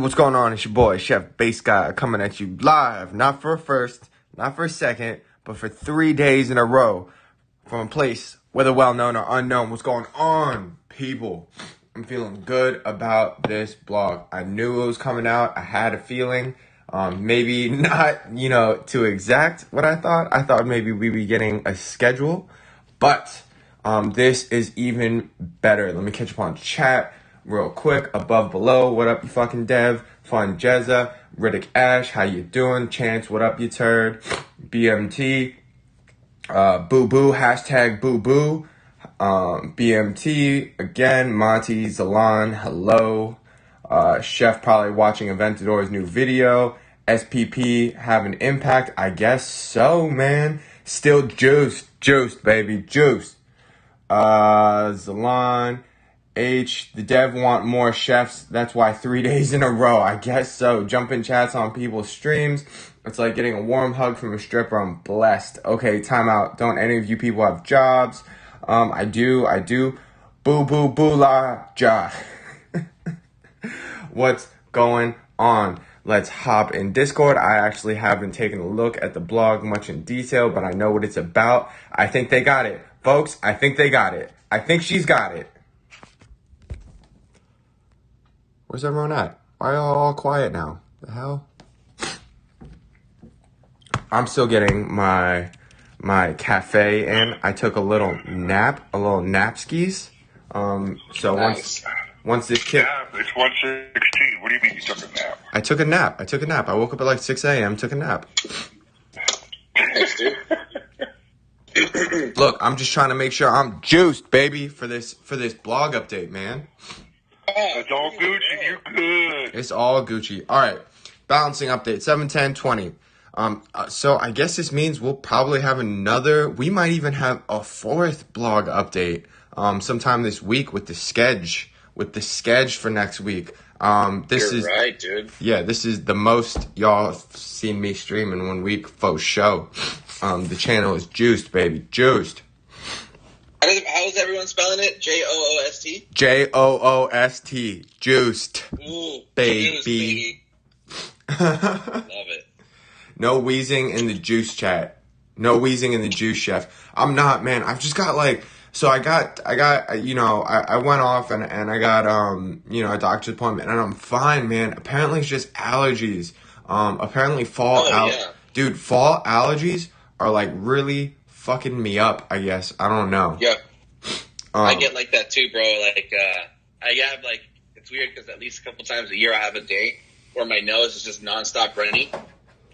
What's going on? It's your boy, ChefBaseGod, coming at you live, not for a first, not for a second, but for 3 days in a row from a place, whether well-known or unknown. What's going on, people? I'm feeling good about this blog. I knew it was coming out. I had a feeling, maybe not, to exact what I thought. I thought maybe we'd be getting a schedule, but this is even better. Let me catch up on chat real quick. Above, below, what up, you fucking dev? Fun Jezza, Riddick Ash, how you doing? Chance, what up, you turd? BMT, boo boo, hashtag boo boo. BMT again. Monty, Zalan, hello. Chef probably watching Aventador's new video. SPP have an impact, I guess so, man. Still juiced, baby, juiced. Zalan, H, the dev want more chefs. That's why 3 days in a row. I guess so. Jumping chats on people's streams. It's like getting a warm hug from a stripper. I'm blessed. Okay, time out. Don't any of you people have jobs? I do. Boo, boo, boo, la, ja. What's going on? Let's hop in Discord. I actually haven't taken a look at the blog much in detail, but I know what it's about. I think they got it. Folks, I think they got it. I think she's got it. Where's everyone at? Why are y'all all quiet now? The hell? I'm still getting my cafe in. I took a little napskis. So nice. once this kid... Yeah, it's 1:16. What do you mean you took a nap? I took a nap. I woke up at like 6 a.m., took a nap. Thanks, dude. Look, I'm just trying to make sure I'm juiced, baby, for this blog update, man. It's all Gucci. You're good. It's all Gucci. All right. Balancing update, 7/10/20. So I guess this means we'll probably have we might even have a fourth blog update sometime this week with the sketch for next week. You're right, dude. Yeah, this is the most y'all have seen me stream in 1 week, faux show. The channel is juiced, baby, juiced. How's everyone spelling it? Joost? Joost, juiced. Ooh, baby. Juice, baby. Love it. No wheezing in the juice chat. No wheezing in the juice chef. I'm not, man. I've just got I went off and I got, a doctor's appointment and I'm fine, man. Apparently it's just allergies. Apparently fall allergies are like really fucking me up, I guess. I don't know. Yeah. I get like that too, bro. Like, I have it's weird because at least a couple times a year I have a day where my nose is just nonstop running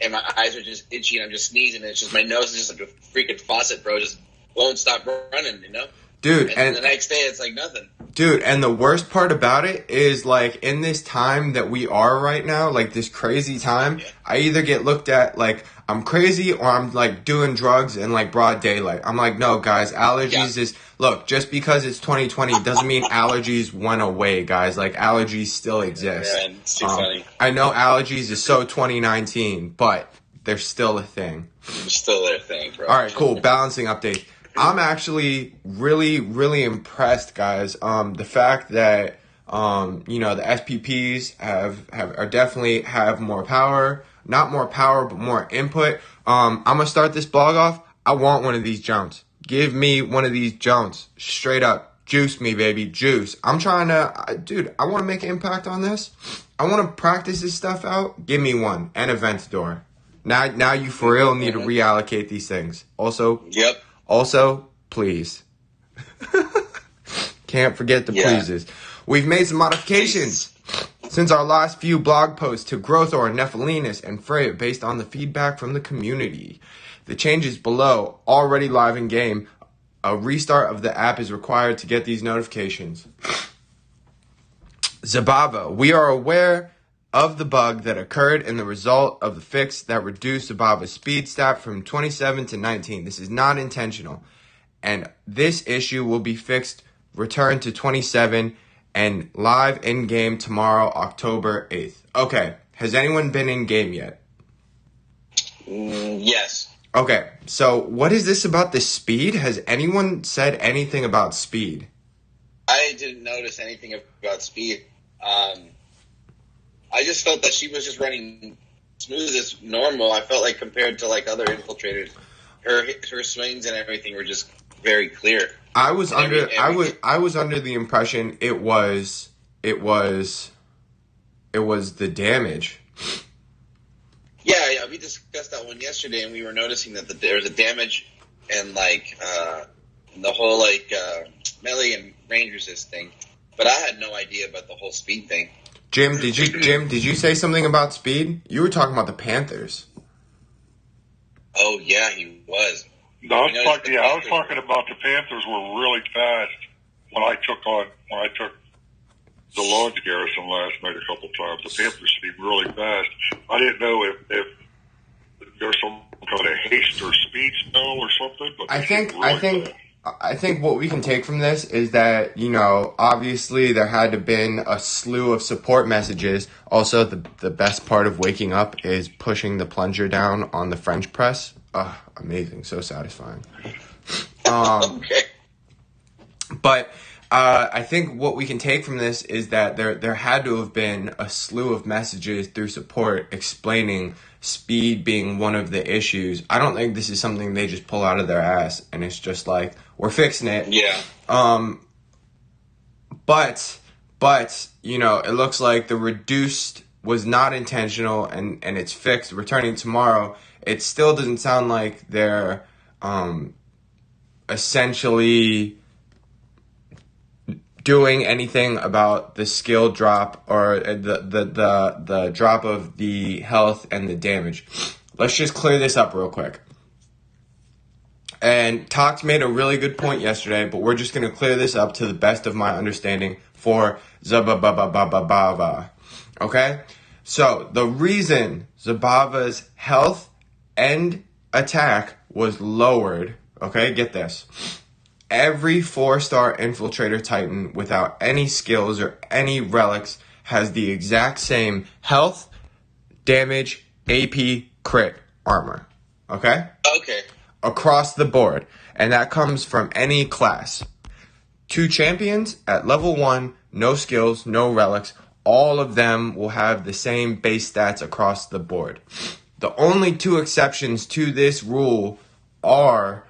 and my eyes are just itchy and I'm just sneezing and it's just my nose is just like a freaking faucet, bro. Just won't stop running, you know? Dude, and the next day it's like nothing. Dude, and the worst part about it is like in this time that we are right now, like this crazy time, I either get looked at like I'm crazy or I'm like doing drugs in like broad daylight. I'm like, no, guys, allergies look, just because it's 2020 doesn't mean allergies went away, guys. Like allergies still exist. Yeah, it's too funny. I know allergies is so 2019, but they're still a thing. It's still a thing, bro. All right, cool. Balancing update. I'm actually really, really impressed, guys. The fact that, the SPPs are definitely have more power, not more power, but more input. I'm going to start this blog off. I want one of these Jones. Give me one of these Jones. Straight up. Juice me, baby. Juice. I'm trying to, I want to make an impact on this. I want to practice this stuff out. Give me one. And Aventador. Now you for real need to reallocate these things. Also, please. Can't forget the pleases. We've made some modifications since our last few blog posts to Growthor, Nephilinus, and Freya based on the feedback from the community. The changes below, already live in game. A restart of the app is required to get these notifications. Zabava, we are aware of the bug that occurred in the result of the fix that reduced Zabava's speed stat from 27 to 19. This is not intentional. And this issue will be fixed, returned to 27, and live in-game tomorrow, October 8th. Okay, has anyone been in-game yet? Yes. Okay, so what is this about the speed? Has anyone said anything about speed? I didn't notice anything about speed. I just felt that she was just running smooth as normal. I felt like compared to like other infiltrators, her swings and everything were just very clear. I was under the impression it was the damage. Yeah, we discussed that one yesterday, and we were noticing that there was a damage and like the whole like melee and range resist thing. But I had no idea about the whole speed thing. Jim, did you say something about speed? You were talking about the Panthers. Oh yeah, he was. No, I was talking about the Panthers were really fast when I took the Lodge Garrison last night a couple times. The Panthers seemed really fast. I didn't know if there's some kind of haste or speed spell or something. But I think what we can take from this is that, you know, obviously there had to been a slew of support messages. Also, the best part of waking up is pushing the plunger down on the French press. Amazing. So satisfying. Okay. But I think what we can take from this is that there had to have been a slew of messages through support explaining speed being one of the issues. I don't think this is something they just pull out of their ass and it's just like, we're fixing it. Yeah. But you know, it looks like the reduced was not intentional and it's fixed. Returning tomorrow, it still doesn't sound like they're essentially doing anything about the skill drop or the drop of the health and the damage. Let's just clear this up real quick. And Tox made a really good point yesterday, but we're just going to clear this up to the best of my understanding for Zababa. Okay? So, the reason Zabava's health and attack was lowered, okay, get this. Every 4-star infiltrator titan without any skills or any relics has the exact same health, damage, AP, crit, armor. Okay? Okay. Across the board. And that comes from any class. 2 champions at level 1, no skills, no relics. All of them will have the same base stats across the board. The only 2 exceptions to this rule are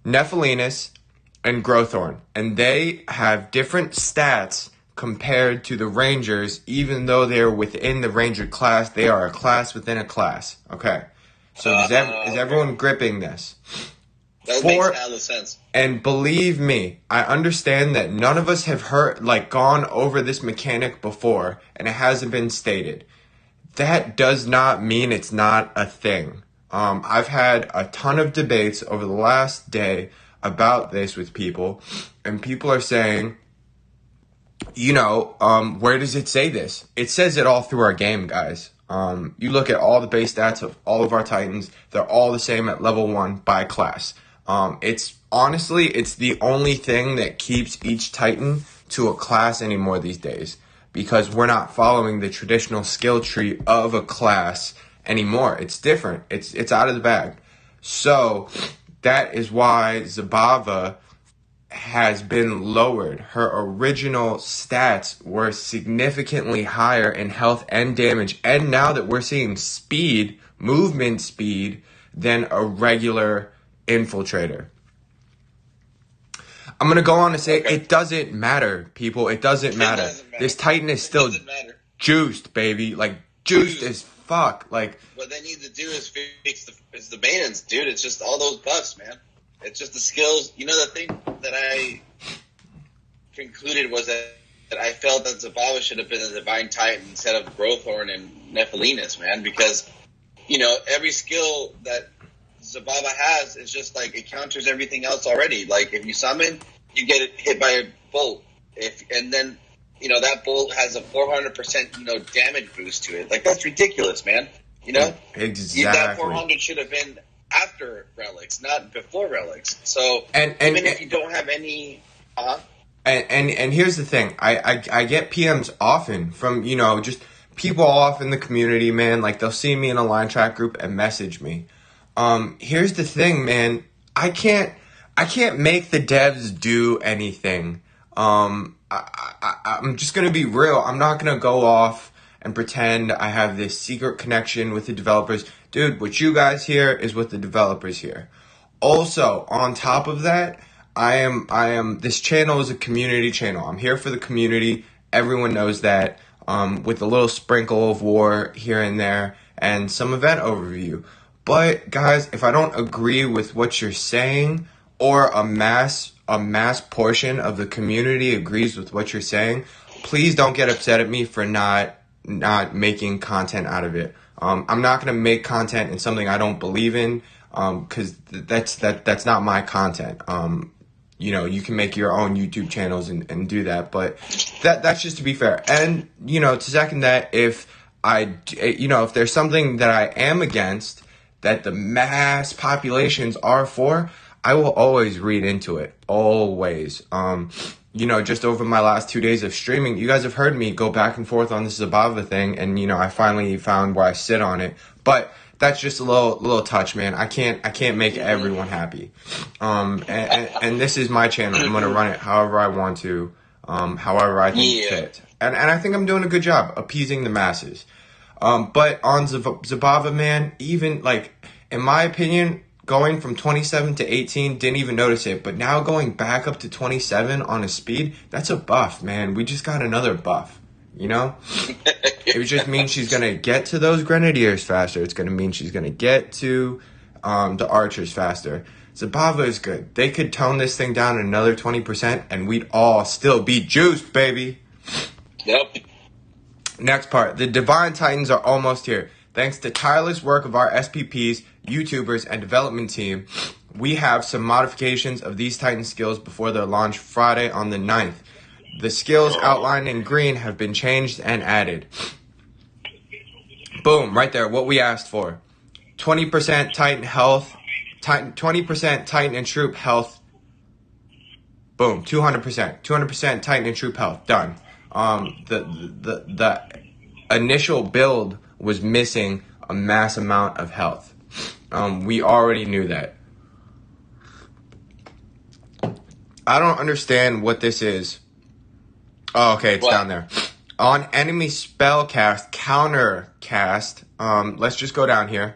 Nephilinus and Growthorn, and they have different stats compared to the Rangers. Even though they're within the Ranger class, they are a class within a class. Okay, so is everyone gripping this? That makes a lot of sense. And believe me, I understand that none of us have gone over this mechanic before, and it hasn't been stated. That does not mean it's not a thing. I've had a ton of debates over the last day about this with people, and people are saying, you know, where does it say this? It says it all through our game, guys. You look at all the base stats of all of our Titans, they're all the same at level 1 by class. It's the only thing that keeps each Titan to a class anymore these days, because we're not following the traditional skill tree of a class anymore. It's different. It's out of the bag. So that is why Zabava has been lowered. Her original stats were significantly higher in health and damage. And now that we're seeing speed, movement speed, than a regular infiltrator. I'm going to go on to say it doesn't matter, people. It doesn't matter. This Titan is still juiced, baby. Like, juiced as fuck. Like, what they need to do is fix the maintenance, dude. It's just all those buffs, man. It's just the skills. You know, the thing that I concluded was that I felt that Zabava should have been a Divine Titan instead of Growthorn and Nephilinus, man, because, you know, every skill that Zabava has is just like it counters everything else already. Like, if you summon, you get hit by a bolt. And then, you know, that bolt has a 400%, you know, damage boost to it. Like, that's ridiculous, man. You know? Exactly. That 400 should have been after relics, not before relics. So, even if you don't have any... And here's the thing. I get PMs often from, you know, just people off in the community, man. Like, they'll see me in a line chat group and message me. Here's the thing, man. I can't make the devs do anything. I'm just gonna be real. I'm not gonna go off and pretend I have this secret connection with the developers. Dude, what you guys hear is what the developers hear. Also, on top of that, this channel is a community channel. I'm here for the community. Everyone knows that, with a little sprinkle of war here and there and some event overview. But guys, if I don't agree with what you're saying, or a mass portion of the community agrees with what you're saying, please don't get upset at me for not making content out of it. I'm not going to make content in something I don't believe in, because that's not my content. You can make your own YouTube channels and do that, but that's just to be fair. And, to second that, if there's something that I am against that the mass populations are for, I will always read into it. Always. Just over my last 2 days of streaming, you guys have heard me go back and forth on this Zabava thing, and, I finally found where I sit on it. But that's just a little touch, man. I can't make everyone happy. And this is my channel. I'm gonna run it however I want to, however I think fit. And I think I'm doing a good job appeasing the masses. But on Zabava, man, even in my opinion, going from 27 to 18, didn't even notice it. But now going back up to 27 on a speed, that's a buff, man. We just got another buff. It just means she's going to get to those grenadiers faster. It's going to mean she's going to get to the archers faster. Zabava is good. They could tone this thing down another 20% and we'd all still be juiced, baby. Yep. Next part. The Divine Titans are almost here. Thanks to tireless work of our SPPs, YouTubers, and development team, we have some modifications of these Titan skills before their launch Friday on the 9th. The skills outlined in green have been changed and added. Boom, right there, what we asked for. 20% Titan health, 20% Titan and troop health. Boom, 200%. 200% Titan and troop health, done. The initial build was missing a mass amount of health. We already knew that. I don't understand what this is. Oh, okay, it's down there. On enemy spell counter cast, let's just go down here.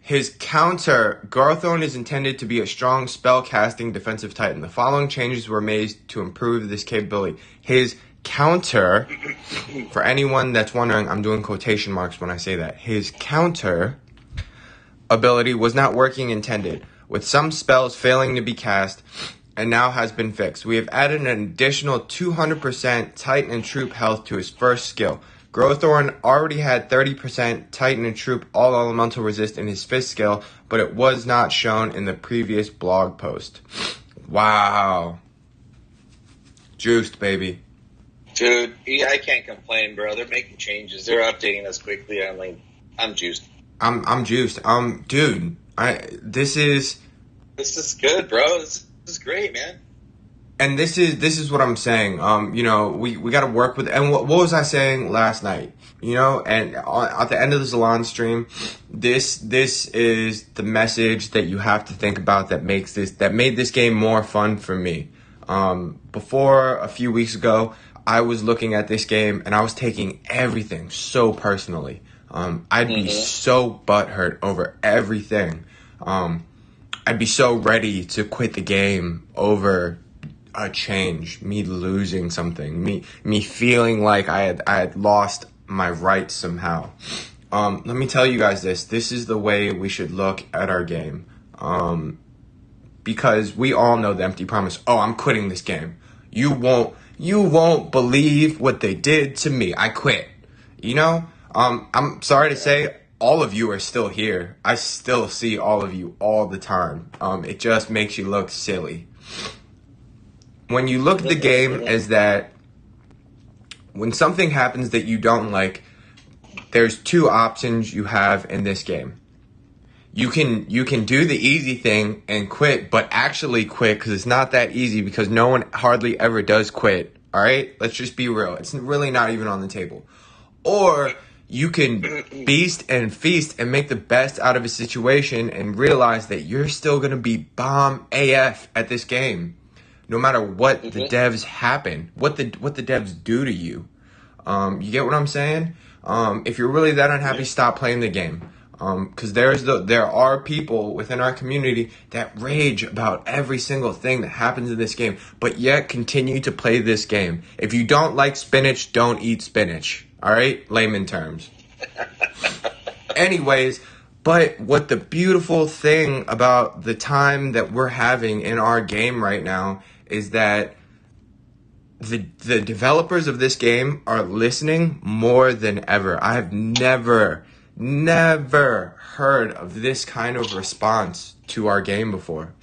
His counter, Garthorn is intended to be a strong spell casting defensive titan. The following changes were made to improve this capability. His counter, for anyone that's wondering, I'm doing quotation marks when I say that. His counter ability was not working intended, with some spells failing to be cast, and now has been fixed. We have added an additional 200% Titan and Troop health to his first skill. Growthorn already had 30% Titan and Troop all elemental resist in his fifth skill, but it was not shown in the previous blog post. Wow. Juiced, baby. Dude, I can't complain, bro. They're making changes. They're updating us quickly. I'm juiced. I'm juiced. Dude, this is good, bro. This is great, man. And this is what I'm saying. We got to work with. And what was I saying last night? And at the end of the Salon stream, this is the message that you have to think about that made this game more fun for me. Before a few weeks ago, I was looking at this game and I was taking everything so personally. I'd be so butthurt over everything. I'd be so ready to quit the game over a change, me losing something, me feeling like I had lost my rights somehow. Let me tell you guys this is the way we should look at our game. Because we all know the empty promise. Oh, I'm quitting this game. You won't believe what they did to me. I quit. I'm sorry to say, all of you are still here. I still see all of you all the time. It just makes you look silly. When you look at the game as that, when something happens that you don't like, there's two options you have in this game. You can do the easy thing and quit, but actually quit because it's not that easy because no one hardly ever does quit. All right? Let's just be real. It's really not even on the table. Or you can beast and feast and make the best out of a situation and realize that you're still going to be bomb AF at this game. No matter what the devs happen, what the devs do to you. You get what I'm saying? If you're really that unhappy, stop playing the game. Because there are people within our community that rage about every single thing that happens in this game, but yet continue to play this game. If you don't like spinach, don't eat spinach. All right? Layman terms. Anyways, but what the beautiful thing about the time that we're having in our game right now is that the developers of this game are listening more than ever. I have never heard of this kind of response to our game before.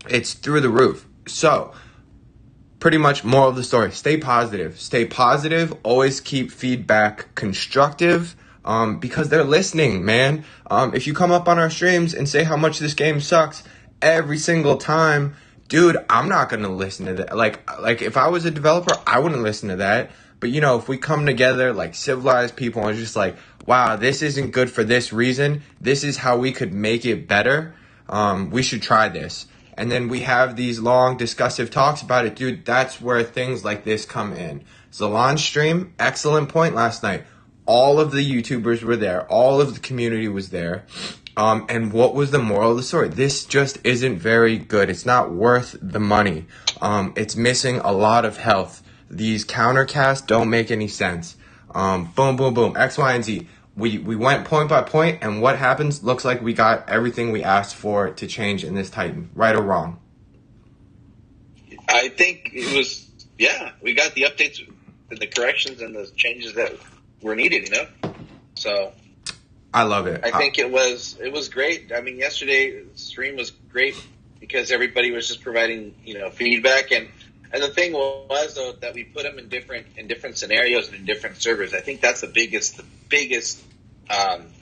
It's through the roof. So, pretty much moral of the story, stay positive. Stay positive, always keep feedback constructive, because they're listening, man. If you come up on our streams and say how much this game sucks every single time, dude, I'm not going to listen to that. Like if I was a developer, I wouldn't listen to that. But, you know, if we come together like civilized people and just like, wow, this isn't good for this reason, this is how we could make it better, we should try this. And then we have these long discussive talks about it, dude, that's where things like this come in. Zalon's stream, excellent point last night. All of the YouTubers were there. All of the community was there. And what was the moral of the story? This just isn't very good. It's not worth the money. It's missing a lot of health. These countercasts don't make any sense. Boom, boom, boom. X, Y, and Z. We went point by point, and what happens? Looks like we got everything we asked for to change in this Titan. Right or wrong? I think it was, yeah, we got the updates, the corrections, and the changes that were needed, you know? So I love it. I think it was great. I mean, yesterday the stream was great because everybody was just providing, you know, feedback, and the thing was though that we put them in different scenarios and in different servers. I think that's the biggest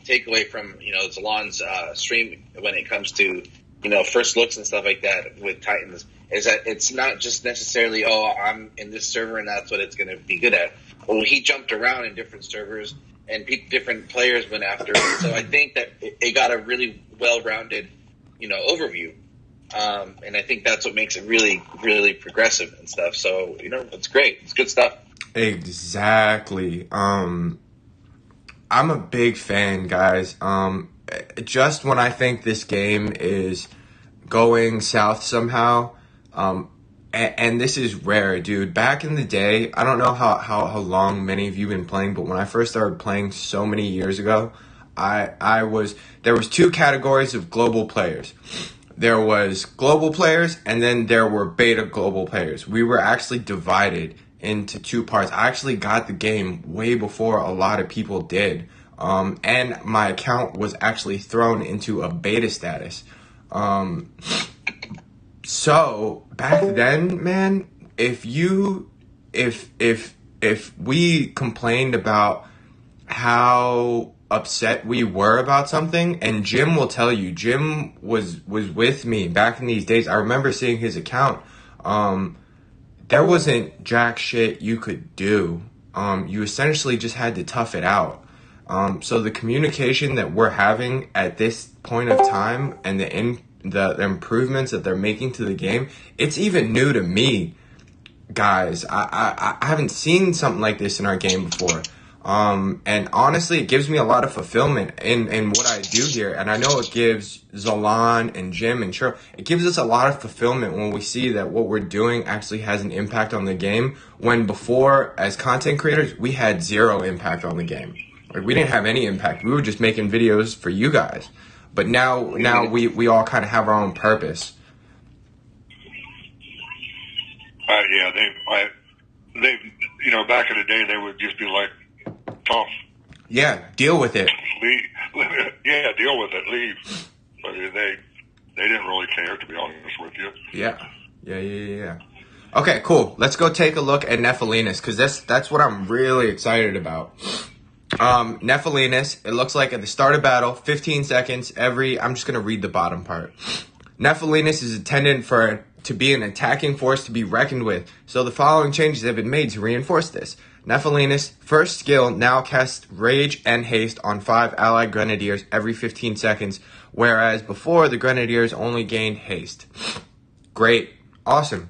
takeaway from, you know, Zalon's stream when it comes to, you know, first looks and stuff like that with Titans, is that it's not just necessarily, oh, I'm in this server and that's what it's going to be good at. Well, he jumped around in different servers and different players went after it. So I think that it got a really well-rounded, you know, overview. And I think that's what makes it really, really progressive and stuff. So, you know, it's great. It's good stuff. Exactly. I'm a big fan, guys. Just when I think this game is going south somehow, and this is rare, dude. Back in the day, I don't know how long many of you have been playing, but when I first started playing so many years ago, there was two categories of global players. There was global players, and then there were beta global players. We were actually divided into two parts. I actually got the game way before a lot of people did. And my account was actually thrown into a beta status. So back then, man, if we complained about how upset we were about something, and Jim will tell you, Jim was with me back in these days. I remember seeing his account. There wasn't jack shit you could do. You essentially just had to tough it out. So the communication that we're having at this point of time and the improvements that they're making to the game, it's even new to me, guys. I haven't seen something like this in our game before. And honestly, it gives me a lot of fulfillment in what I do here. And I know it gives Zalon and Jim and Cheryl, it gives us a lot of fulfillment when we see that what we're doing actually has an impact on the game. When before, as content creators, we had zero impact on the game. Like, we didn't have any impact. We were just making videos for you guys. But now we all kind of have our own purpose. Yeah, they, you know, back in the day, they would just be like, tough. Yeah, deal with it. Yeah, deal with it. Leave. But they didn't really care, to be honest with you. Yeah. Okay, cool. Let's go take a look at Nephilinus, because that's what I'm really excited about. Nephilinus, it looks like at the start of battle, 15 seconds I'm just going to read the bottom part. Nephilinus is intended to be an attacking force to be reckoned with, so the following changes have been made to reinforce this. Nephilinus' first skill now casts Rage and Haste on 5 allied Grenadiers every 15 seconds, whereas before the Grenadiers only gained Haste. Great. Awesome.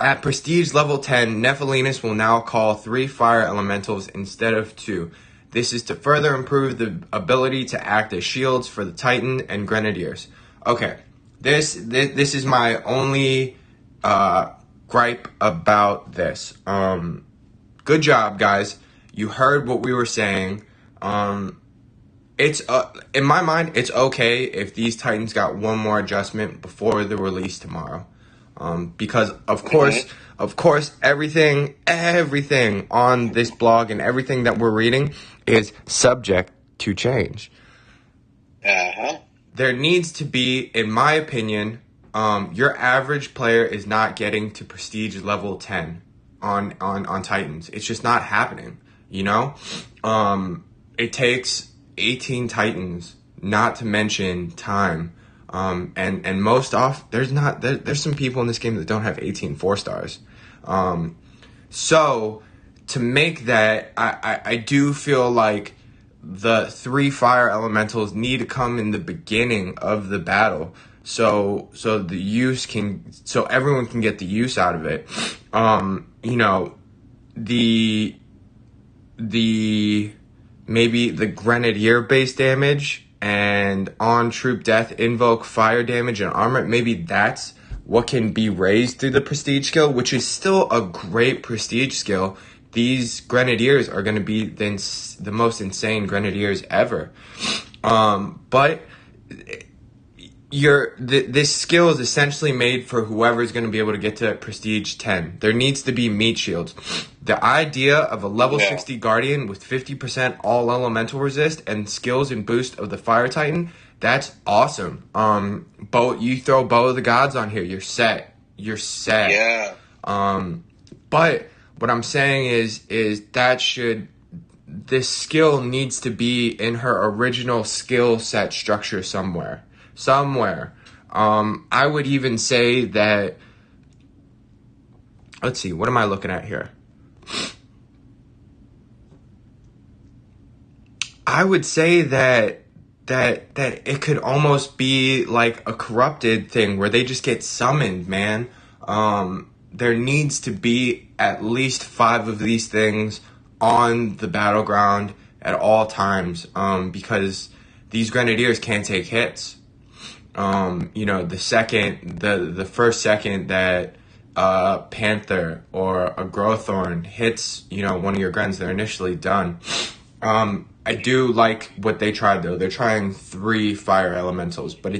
At prestige level 10, Nephilinus will now call 3 fire elementals instead of 2. This is to further improve the ability to act as shields for the Titan and Grenadiers. Okay, this is my only gripe about this. Good job, guys. You heard what we were saying. It's in my mind, it's okay if these Titans got one more adjustment before the release tomorrow. Because of course, everything on this blog and everything that we're reading is subject to change. There needs to be, in my opinion, your average player is not getting to prestige level 10 on Titans. It's just not happening, you know? It takes 18 Titans, not to mention time. And most off, there's some people in this game that don't have 18 4-stars. So to make that, I do feel like the 3 fire elementals need to come in the beginning of the battle. So everyone can get the use out of it. You know, maybe the Grenadier base damage and on troop death invoke fire damage and armor, maybe that's what can be raised through the prestige skill, which is still a great prestige skill. These Grenadiers are going to be the most insane Grenadiers ever. But this skill is essentially made for whoever's going to be able to get to prestige 10. There needs to be meat shields. The idea of a level 60 Guardian with 50% all elemental resist and skills and boost of the Fire Titan, that's awesome. You throw Bow of the Gods on here, you're set. Yeah. But what I'm saying is this skill needs to be in her original skill set structure somewhere. I would even say that, let's see, what am I looking at here? I would say that it could almost be like a corrupted thing where they just get summoned, man. There needs to be at least 5 of these things on the battleground at all times, because these Grenadiers can't take hits. You know, the first second that Panther or a Growthorn hits, you know, one of your Grens, they're initially done. I do like what they tried, though. They're trying 3 fire elementals, but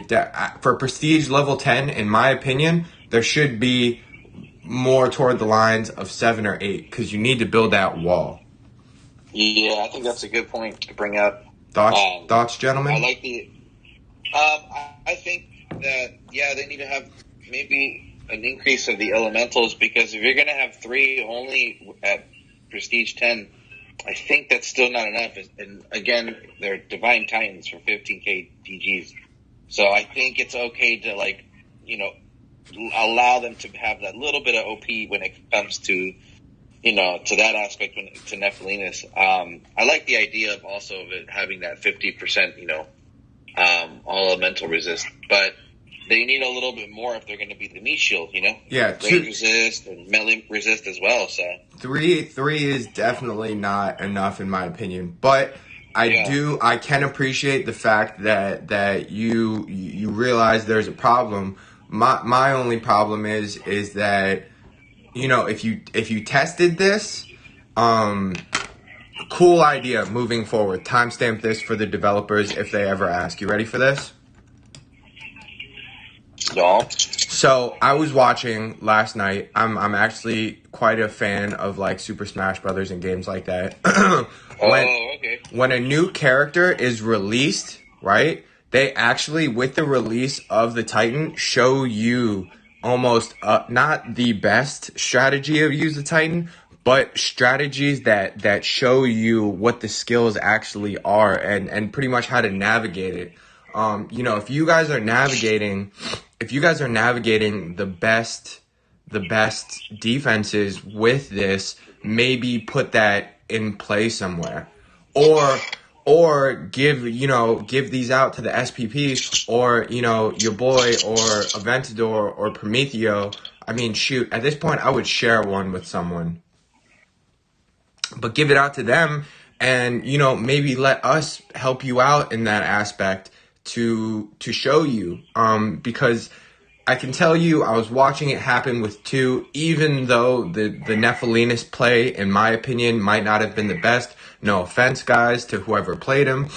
for prestige level 10, in my opinion, there should be more toward the lines of 7 or 8, because you need to build that wall. Yeah, I think that's a good point to bring up. Thoughts, gentlemen? I like the. I think that they need to have maybe an increase of the elementals, because if you're going to have 3 only at prestige 10, I think that's still not enough. And again, they're divine titans for 15k DGs, so I think it's okay to, like, you know, allow them to have that little bit of OP when it comes to, you know, to that aspect, to Nephilinus. I like the idea of also of it having that 50%, you know, all elemental resist, but they need a little bit more if they're going to be the meat shield, you know? Yeah, range resist and melee resist as well, so. 3 is definitely not enough in my opinion, but I can appreciate the fact that you realize there's a problem. My only problem is that, you know, if you tested this, cool idea moving forward. Timestamp this for the developers if they ever ask. You ready for this? Yeah. So I was watching last night. I'm actually quite a fan of, like, Super Smash Brothers and games like that. When a new character is released, right? They actually, with the release of the Titan, show you almost not the best strategy of use the Titan, but strategies that show you what the skills actually are and pretty much how to navigate it. You know, if you guys are navigating the best defenses with this, maybe put that in play somewhere, or give these out to the SPPs, or, you know, your boy or Aventador or Prometheo. I mean, shoot, at this point, I would share one with someone. But give it out to them and, you know, maybe let us help you out in that aspect to show you. Because I can tell you, I was watching it happen with 2, even though the Nephilinus play, in my opinion, might not have been the best. No offense, guys, to whoever played him.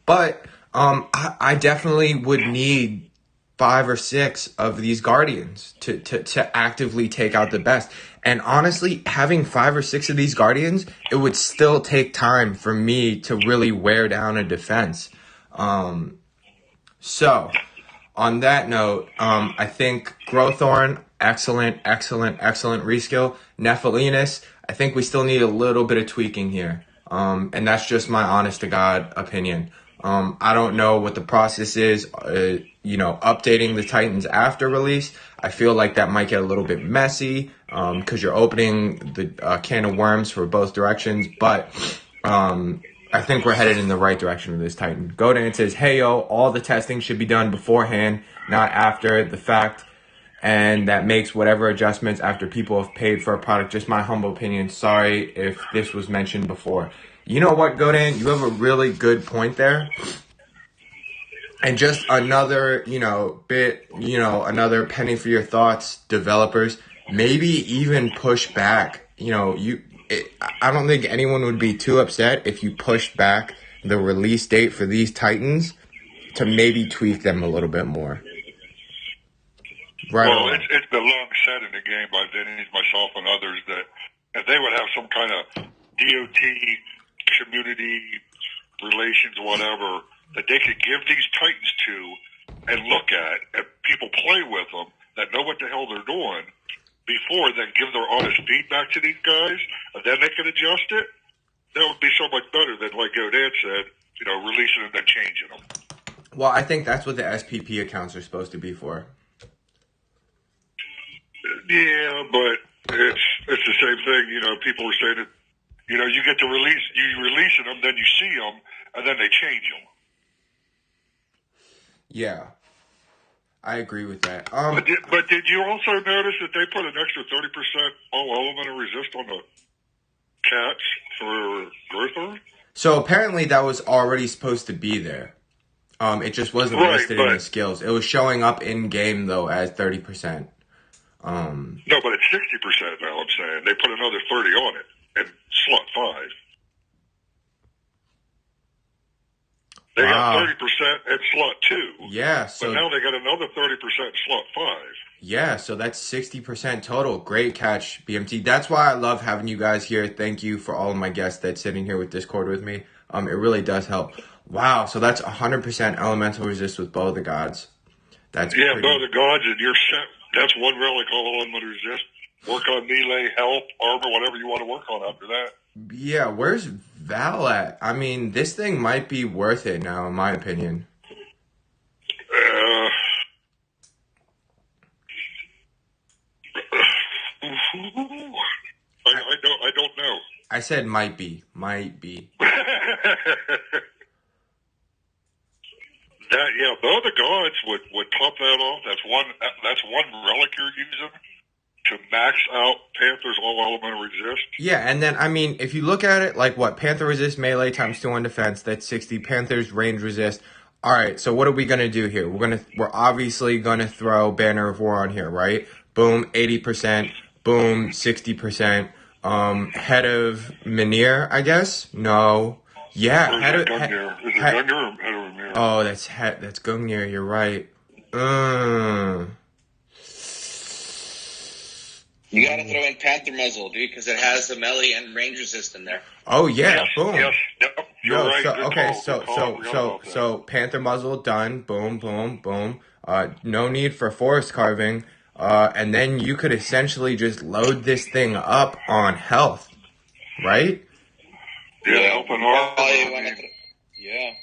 But I definitely would need 5 or 6 of these Guardians to actively take out the best. And honestly, having 5 or 6 of these Guardians, it would still take time for me to really wear down a defense. So, on that note, I think Growthorn, excellent reskill. Nephilinus, I think we still need a little bit of tweaking here. And that's just my honest to God opinion. I don't know what the process is, you know, updating the Titans after release. I feel like that might get a little bit messy, because you're opening the can of worms for both directions. But I think we're headed in the right direction with this Titan. Godan says, hey, yo, all the testing should be done beforehand, not after the fact. And that makes whatever adjustments after people have paid for a product. Just my humble opinion. Sorry if this was mentioned before. You know what, Godan? You have a really good point there. And just another, you know, bit, you know, another penny for your thoughts, developers. Maybe even push back. You know, I don't think anyone would be too upset if you pushed back the release date for these Titans to maybe tweak them a little bit more. Right. Well, it's been long said in the game by Vinny, myself, and others that if they would have some kind of DOT community relations, whatever, that they could give these Titans to and look at, and people play with them that know what the hell they're doing before they give their honest feedback to these guys, and then they can adjust it, that would be so much better than, like Godan said, you know, releasing them and changing them. Well, I think that's what the SPP accounts are supposed to be for. Yeah, but it's the same thing. You know, people are saying that, you know, you get to releasing them, then you see them, and then they change them. Yeah, I agree with that. But did you also notice that they put an extra 30% all elemental resist on the cats for Growthorn? So apparently that was already supposed to be there. It just wasn't listed in the skills. It was showing up in game though as 30%. No, but it's 60% now. I'm saying they put another 30 on it in slot 5. They got 30% at slot 2. Yeah, but now they got another 30% slot 5. Yeah, so that's 60% total. Great catch, BMT. That's why I love having you guys here. Thank you for all of my guests that's sitting here with Discord with me. It really does help. Wow, so that's 100% elemental resist with Bow of the Gods. That's Bow of the Gods, and you're set. That's one relic, all elemental resist. Work on melee, health, armor, whatever you want to work on after that. Yeah, where's Val at? I mean, this thing might be worth it now, in my opinion. I don't know. I said might be. Bow of the Gods would top that off. That's one relic you're using to max out Panther's all elemental resist. Yeah, and then I mean, if you look at it, like what Panther resist melee times 2 on defense, that's 60. Panther's range resist. All right, so what are we gonna do here? We're obviously gonna throw Banner of War on here, right? Boom, 80%. Boom, 60%. Head of Mynir, I guess. No. Yeah, head of Gungnir. Is it Gungnir or head of Mynir? Oh, that's Gungnir. You're right. You gotta throw in Panther Muzzle, dude, because it has the melee and range resist in there. Oh yeah, boom. Yes, yep. You're right. So Panther Muzzle done. Boom, boom, boom. No need for forest carving. And then you could essentially just load this thing up on health, right? Yeah, open arm. Yeah.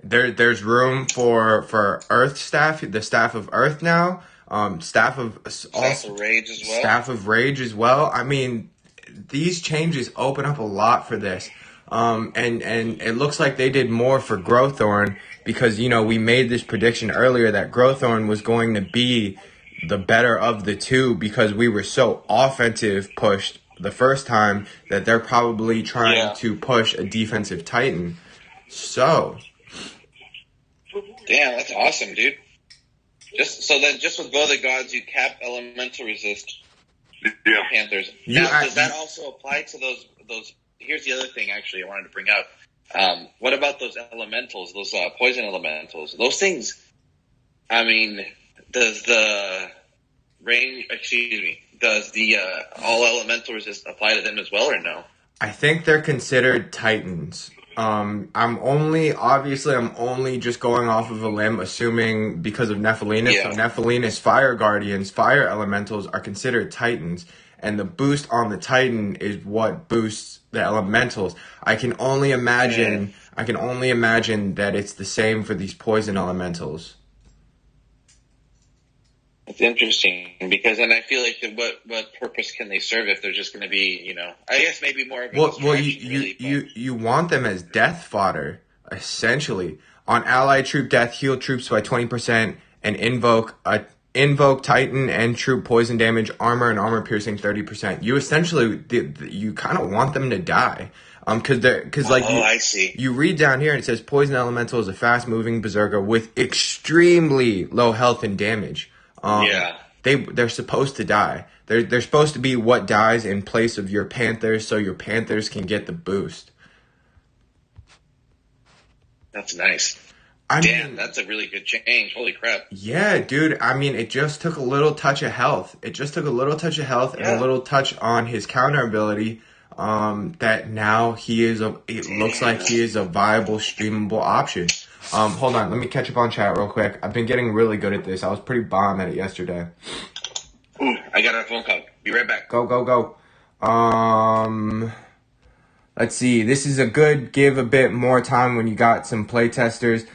There's room for Earth Staff, the Staff of Earth now. Staff of Rage as well. Staff of Rage as well. I mean, these changes open up a lot for this. And it looks like they did more for Growthorn because, you know, we made this prediction earlier that Growthorn was going to be the better of the two because we were so offensive pushed the first time that they're probably trying to push a defensive Titan. So. Damn, that's awesome, dude. Just with both the gods, you cap elemental resist Panthers. Now, does that also apply to those? Here's the other thing, actually, I wanted to bring up. What about those elementals, those poison elementals? Those things, I mean, does the all elemental resist apply to them as well, or no? I think they're considered Titans. I'm only just going off of a limb, assuming because of Nephilinus. Yeah. So Nephilinus fire guardians, fire elementals are considered Titans, and the boost on the Titan is what boosts the elementals. I can only imagine that it's the same for these poison elementals. It's interesting because then I feel like what purpose can they serve if they're just going to be, I guess maybe more of a you want them as death fodder, essentially. On allied troop death, heal troops by 20% and invoke Titan and troop poison damage, armor and armor piercing 30%. You essentially, you kind of want them to die. I see. You read down here and it says poison elemental is a fast moving berserker with extremely low health and damage. They're supposed to die. They're supposed to be what dies in place of your Panthers, so your Panthers can get the boost. That's nice. Damn, that's a really good change. Holy crap. Yeah, dude. I mean, it just took a little touch of health. And a little touch on his counter ability. That now it looks like he is a viable, streamable option. Hold on, let me catch up on chat real quick. I've been getting really good at this. I was pretty bomb at it yesterday. Ooh, I got a phone call. Be right back. Go. Let's see. This is a good give a bit more time when you got some playtesters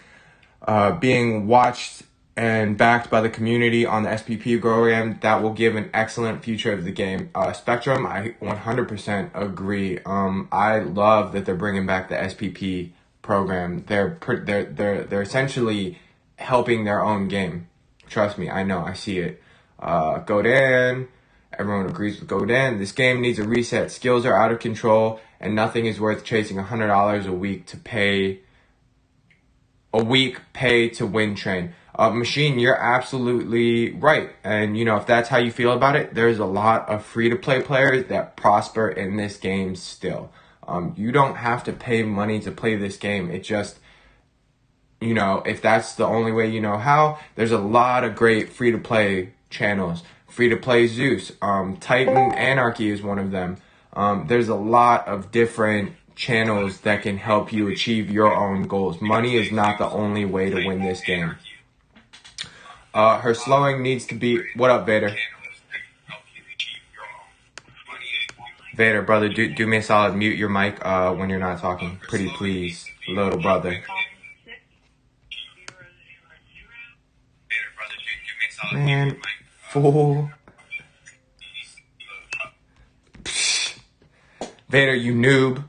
being watched and backed by the community on the SPP program. That will give an excellent future of the game. Spectrum, I 100% agree. I love that they're bringing back the SPP program. They're essentially helping their own game. Trust me, I know, I see it. Godin, everyone agrees with Godin. This game needs a reset. Skills are out of control, and nothing is worth chasing $100 a week to pay to win train. Machine, you're absolutely right. And if that's how you feel about it, there's a lot of free-to-play players that prosper in this game still. You don't have to pay money to play this game. It just, if that's the only way you know how, there's a lot of great free-to-play channels. Free-to-play Zeus. Titan Anarchy is one of them. There's a lot of different channels that can help you achieve your own goals. Money is not the only way to win this game. Her slowing needs to be... What up, Vader? Vader, brother, do me a solid. Mute your mic when you're not talking. Pretty please, little brother. Man, fool. Vader, you noob.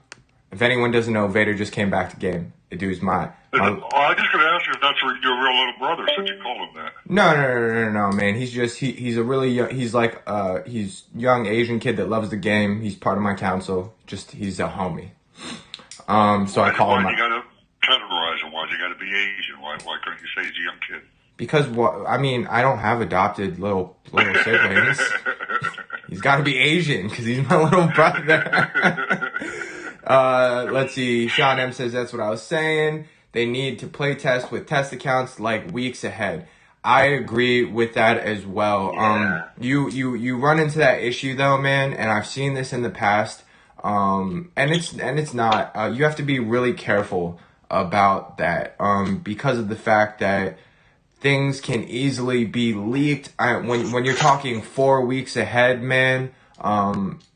If anyone doesn't know, Vader just came back to game. The dude's my I was just going to ask you if that's your real little brother, since you call him that. No, man. He's a really young, he's young Asian kid that loves the game. He's part of my council. He's a homie. So I call him. Why you got to categorize him? Why you got to be Asian? Why couldn't you say he's a young kid? Because I don't have adopted little siblings. He's got to be Asian because he's my little brother. Let's see. Sean M says that's what I was saying. They need to play test with test accounts like weeks ahead. I agree with that as well. Yeah. You run into that issue though, man, and I've seen this in the past. And it's not. You have to be really careful about that. Because of the fact that things can easily be leaked. When you're talking 4 weeks ahead, man.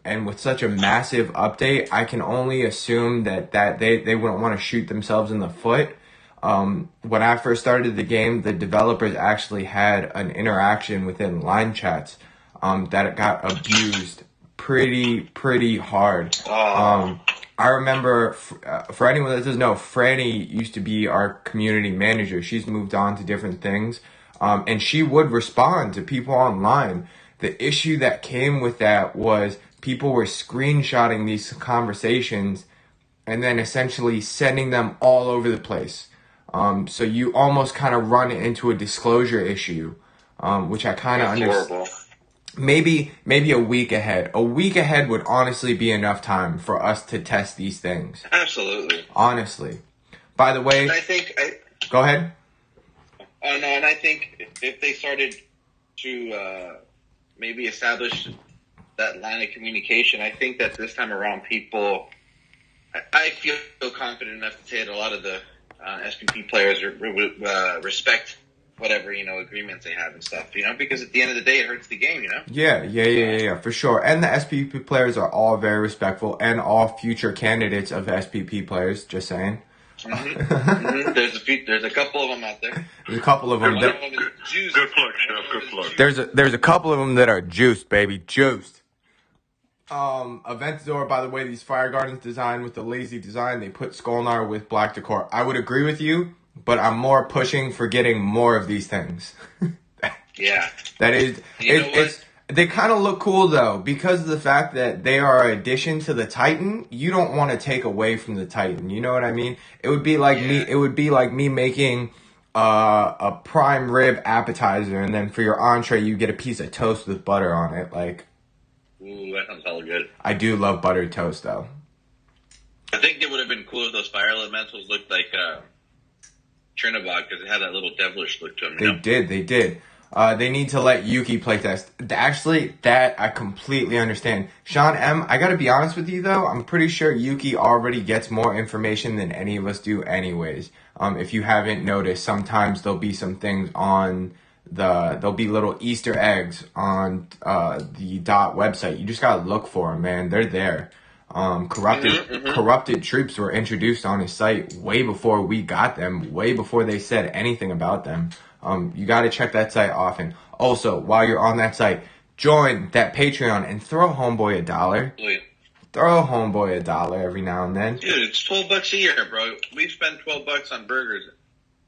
And with such a massive update, I can only assume that they wouldn't want to shoot themselves in the foot. When I first started the game, the developers actually had an interaction within line chats that got abused pretty hard. I remember, for anyone that doesn't know, Franny used to be our community manager. She's moved on to different things. And she would respond to people online. The issue that came with that was people were screenshotting these conversations and then essentially sending them all over the place. So you almost kind of run into a disclosure issue, which I kind of understand. Maybe a week ahead. A week ahead would honestly be enough time for us to test these things. Absolutely. Honestly. By the way, go ahead. Oh no, and I think if they started to maybe establish that line of communication, I think that this time around people, I feel confident enough to say that a lot of the SPP players would respect whatever, agreements they have and stuff, because at the end of the day, it hurts the game, Yeah, for sure. And the SPP players are all very respectful, and all future candidates of SPP players, just saying. Mm-hmm. There's a couple of them out there. There's a couple of them. Good plug, Chef. Good plug. There's a couple of them that are juiced, baby. Juiced. Aventador, by the way, these Fire Gardens designed with the lazy design. They put Skolnar with black decor. I would agree with you, but I'm more pushing for getting more of these things. Yeah. That is, they kind of look cool though, because of the fact that they are an addition to the Titan. You don't want to take away from the Titan. You know what I mean? It would be like me making a prime rib appetizer, and then for your entree, you get a piece of toast with butter on it. Like, ooh, that sounds hella good. I do love buttered toast though. I think it would have been cool if those fire elementals looked like Trinabog, because it had that little devilish look to them. They did. They need to let Yuki playtest. Actually, that I completely understand. Sean M., I gotta be honest with you though, I'm pretty sure Yuki already gets more information than any of us do anyways. If you haven't noticed, sometimes there'll be some things on there'll be little Easter eggs on the DOT website. You just gotta look for them, man. They're there. Corrupted troops were introduced on his site way before we got them, way before they said anything about them. You got to check that site often. Also, while you're on that site, join that Patreon and throw Homeboy $1. Yeah. Throw Homeboy $1 every now and then. Dude, it's $12 a year, bro. We spend $12 on burgers.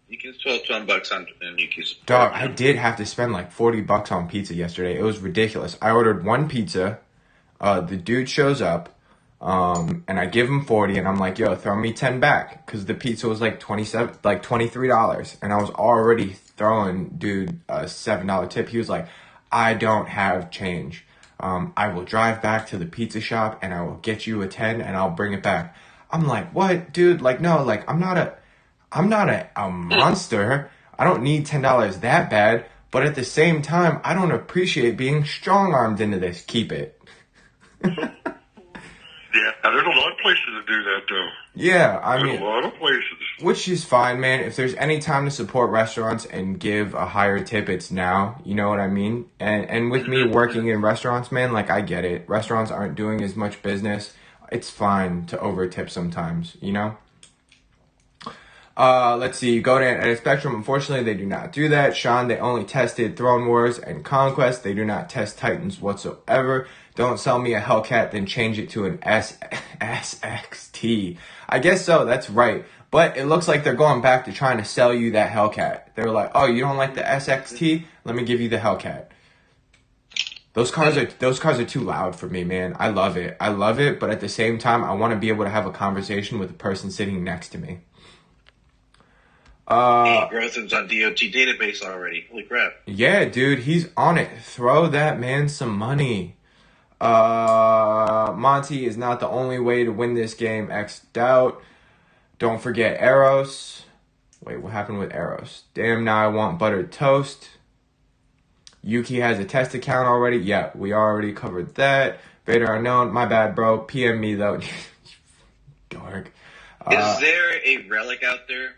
You can spend $12 on Yuki's. Dog, I did have to spend like $40 on pizza yesterday. It was ridiculous. I ordered one pizza. The dude shows up. And I give him 40, and I'm like, yo, throw me 10 back, because the pizza was like $23, and I was already throwing dude a $7 tip. He was like, I don't have change. I will drive back to the pizza shop and I will get you a 10 and I'll bring it back. I'm like, what, dude? Like, no, like, I'm not a monster. I don't need $10 that bad, but at the same time, I don't appreciate being strong-armed into this. Keep it. Yeah, there's a lot of places to do that, though. Yeah, I mean, a lot of places. Which is fine, man. If there's any time to support restaurants and give a higher tip, it's now. You know what I mean? And with me working in restaurants, man, like, I get it. Restaurants aren't doing as much business. It's fine to over tip sometimes, you know? Let's see. Go to Edit Spectrum. Unfortunately, they do not do that. Sean, they only tested Throne Wars and Conquest. They do not test Titans whatsoever. Don't sell me a Hellcat, then change it to an SXT. I guess so. That's right. But it looks like they're going back to trying to sell you that Hellcat. They're like, oh, you don't like the SXT? Let me give you the Hellcat. Those cars are too loud for me, man. I love it. But at the same time, I want to be able to have a conversation with the person sitting next to me. Hey, Grotham's on DOT database already. Holy crap. Yeah, dude, he's on it. Throw that man some money. Monty is not the only way to win this game. X doubt. Don't forget Eros. Wait, what happened with Eros? Damn, now I want buttered toast. Yuki has a test account already. Yeah, we already covered that. Vader Unknown. My bad, bro. PM me, though. Dork. Is there a relic out there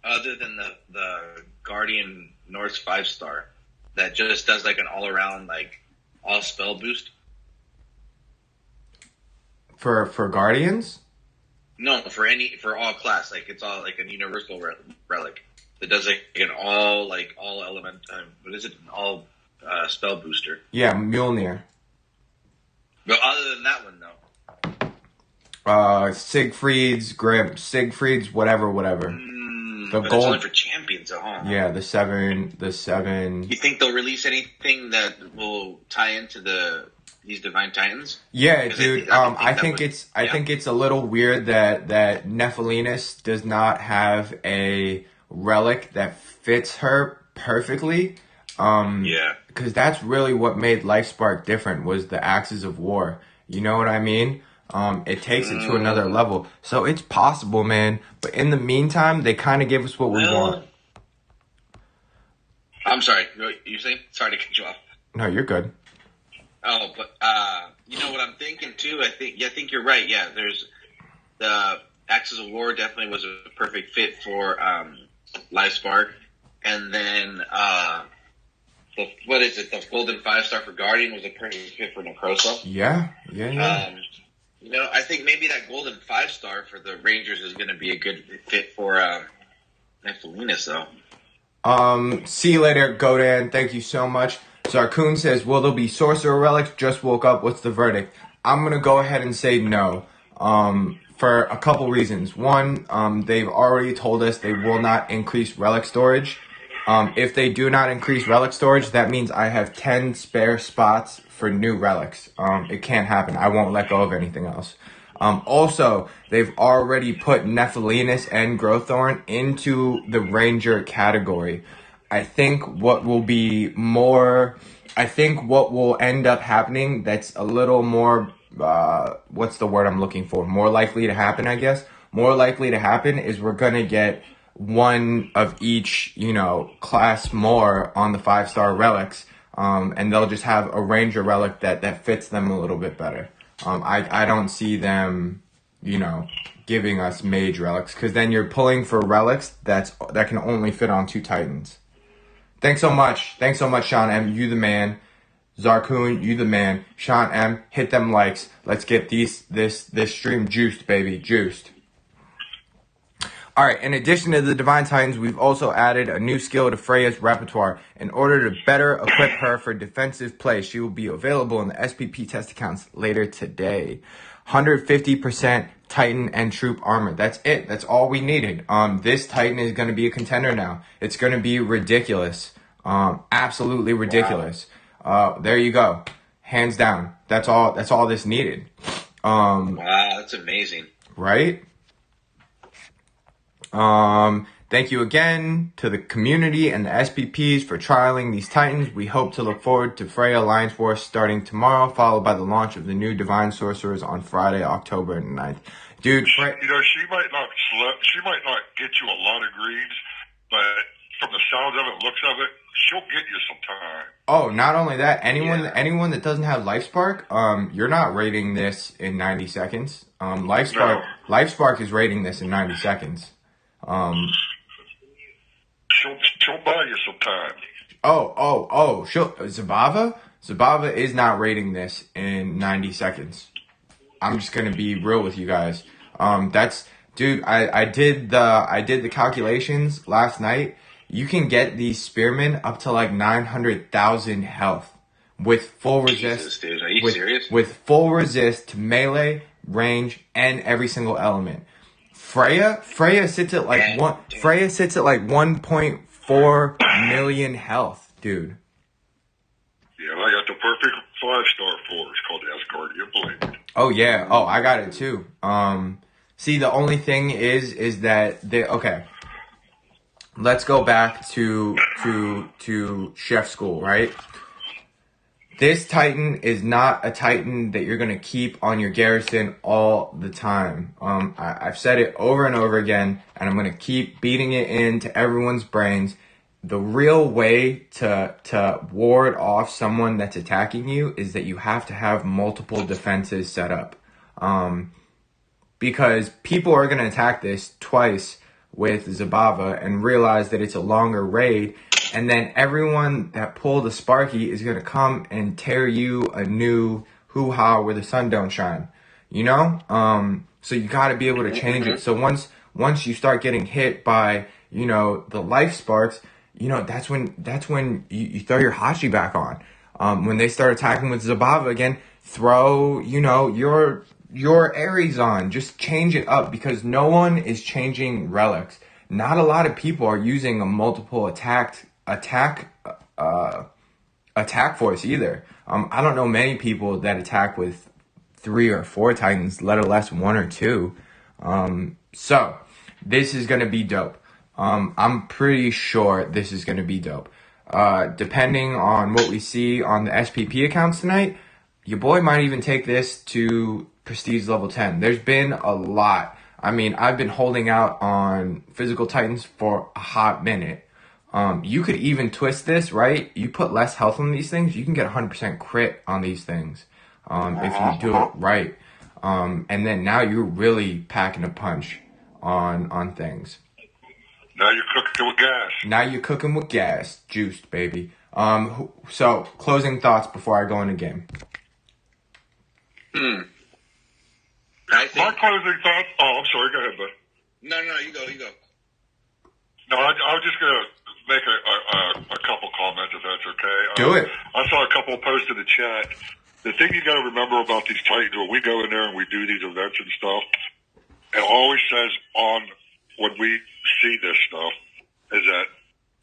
other than the Guardian Norse 5-star that just does like an all-around, like, all spell boost? For Guardians? No, for all class. Like, it's all like a universal relic that does like an all element. What is it? An all spell booster. Yeah, Mjolnir. But other than that one, though. Siegfried's, whatever. The but gold, it's only for champions at home. yeah, the seven. You think they'll release anything that will tie into these Divine Titans? Yeah, dude. I think it's a little weird that Nephilinus does not have a relic that fits her perfectly. Because that's really what made Lifespark different, was the Axes of War. You know what I mean? It takes it to another level. So it's possible, man. But in the meantime, they kind of give us what we want. I'm sorry. You saying? Sorry to cut you off. No, you're good. Oh, but you know what I'm thinking too? I think you're right. Yeah, there's the Axis of War definitely was a perfect fit for Lifespark, and then what is it? The Golden 5-star for Guardian was a perfect fit for Necrosa. Yeah. You know, I think maybe that Golden 5-star for the Rangers is going to be a good fit for Nephilinus, though. See you later, Godan. Thank you so much. Zarkoon says, will there be Sorcerer Relics? Just woke up. What's the verdict? I'm going to go ahead and say no. For a couple reasons. One, they've already told us they will not increase relic storage. If they do not increase relic storage, that means I have 10 spare spots for new relics. It can't happen. I won't let go of anything else. Also, they've already put Nephilinus and Growthorn into the Ranger category. I think what will end up happening that's a little more, what's the word I'm looking for? More likely to happen, I guess. More likely to happen is we're going to get one of each, class more on the 5-star relics. And they'll just have a Ranger relic that fits them a little bit better. I don't see them, giving us mage relics, because then you're pulling for relics that can only fit on 2 Titans. Thanks so much, Sean M. You the man. Zarkoon, you the man. Sean M. Hit them likes. Let's get this stream juiced, baby, juiced. All right, in addition to the Divine Titans, we've also added a new skill to Freya's repertoire. In order to better equip her for defensive play, she will be available in the SPP test accounts later today. 150% Titan and Troop armor. That's it. That's all we needed. This Titan is going to be a contender now. It's going to be ridiculous. Absolutely ridiculous. Wow. There you go. Hands down. That's all this needed. Wow, that's amazing. Right? Thank you again to the community and the SPPs for trialing these Titans. We hope to look forward to Freya Alliance Wars starting tomorrow, followed by the launch of the new Divine Sorcerers on Friday, October 9th. Dude, she might not get you a lot of greaves, but from the sounds of it, looks of it, she'll get you some time. Oh, not only that, anyone that doesn't have Lifespark, you're not raiding this in 90 seconds. Lifespark is raiding this in 90 seconds. She'll buy you some time. Zabava is not raiding this in 90 seconds. I'm just gonna be real with you guys. Dude, I did the calculations last night. You can get these spearmen up to like 900,000 health with full resist. Jesus, dude, are you serious? With full resist to melee, range, and every single element. Freya sits at like 1.4 million health, dude. Yeah, I got the perfect 5-star for it. It's called the Asgardian Blade. Oh yeah. Oh, I got it too. See, the only thing is that okay. Let's go back to chef school, right? This Titan is not a Titan that you're going to keep on your garrison all the time. I've said it over and over again, and I'm going to keep beating it into everyone's brains. The real way to ward off someone that's attacking you is that you have to have multiple defenses set up. Because people are going to attack this twice with Zabava and realize that it's a longer raid, and then everyone that pulled a Sparky is going to come and tear you a new hoo-ha where the sun don't shine, so you got to be able to change it. So once you start getting hit by the life sparks, that's when you throw your Hachi back on. When they start attacking with Zabava again, throw your Ares on. Just change it up, because no one is changing relics. not a lot of people are using a multiple attack force either. I don't know many people that attack with 3 or 4 Titans, let alone 1 or 2. So this is gonna be dope. I'm pretty sure this is gonna be dope. Depending on what we see on the SPP accounts tonight, your boy might even take this to Prestige level 10. There's been a lot. I mean, I've been holding out on Physical Titans for a hot minute. You could even twist this, right? You put less health on these things, you can get 100% crit on these things. If you do it right. And then now you're really packing a punch on things. Now you're cooking with gas. Now you're cooking with gas. Juiced, baby. So, closing thoughts before I go in the game. I think... My closing thoughts... Oh, I'm sorry. Go ahead, bud. No, you go. No, I was just going to make a couple comments, if that's okay. Do it. I saw a couple posts in the chat. The thing you got to remember about these Titans, when we go in there and we do these events and stuff, it always says when we see this stuff, is that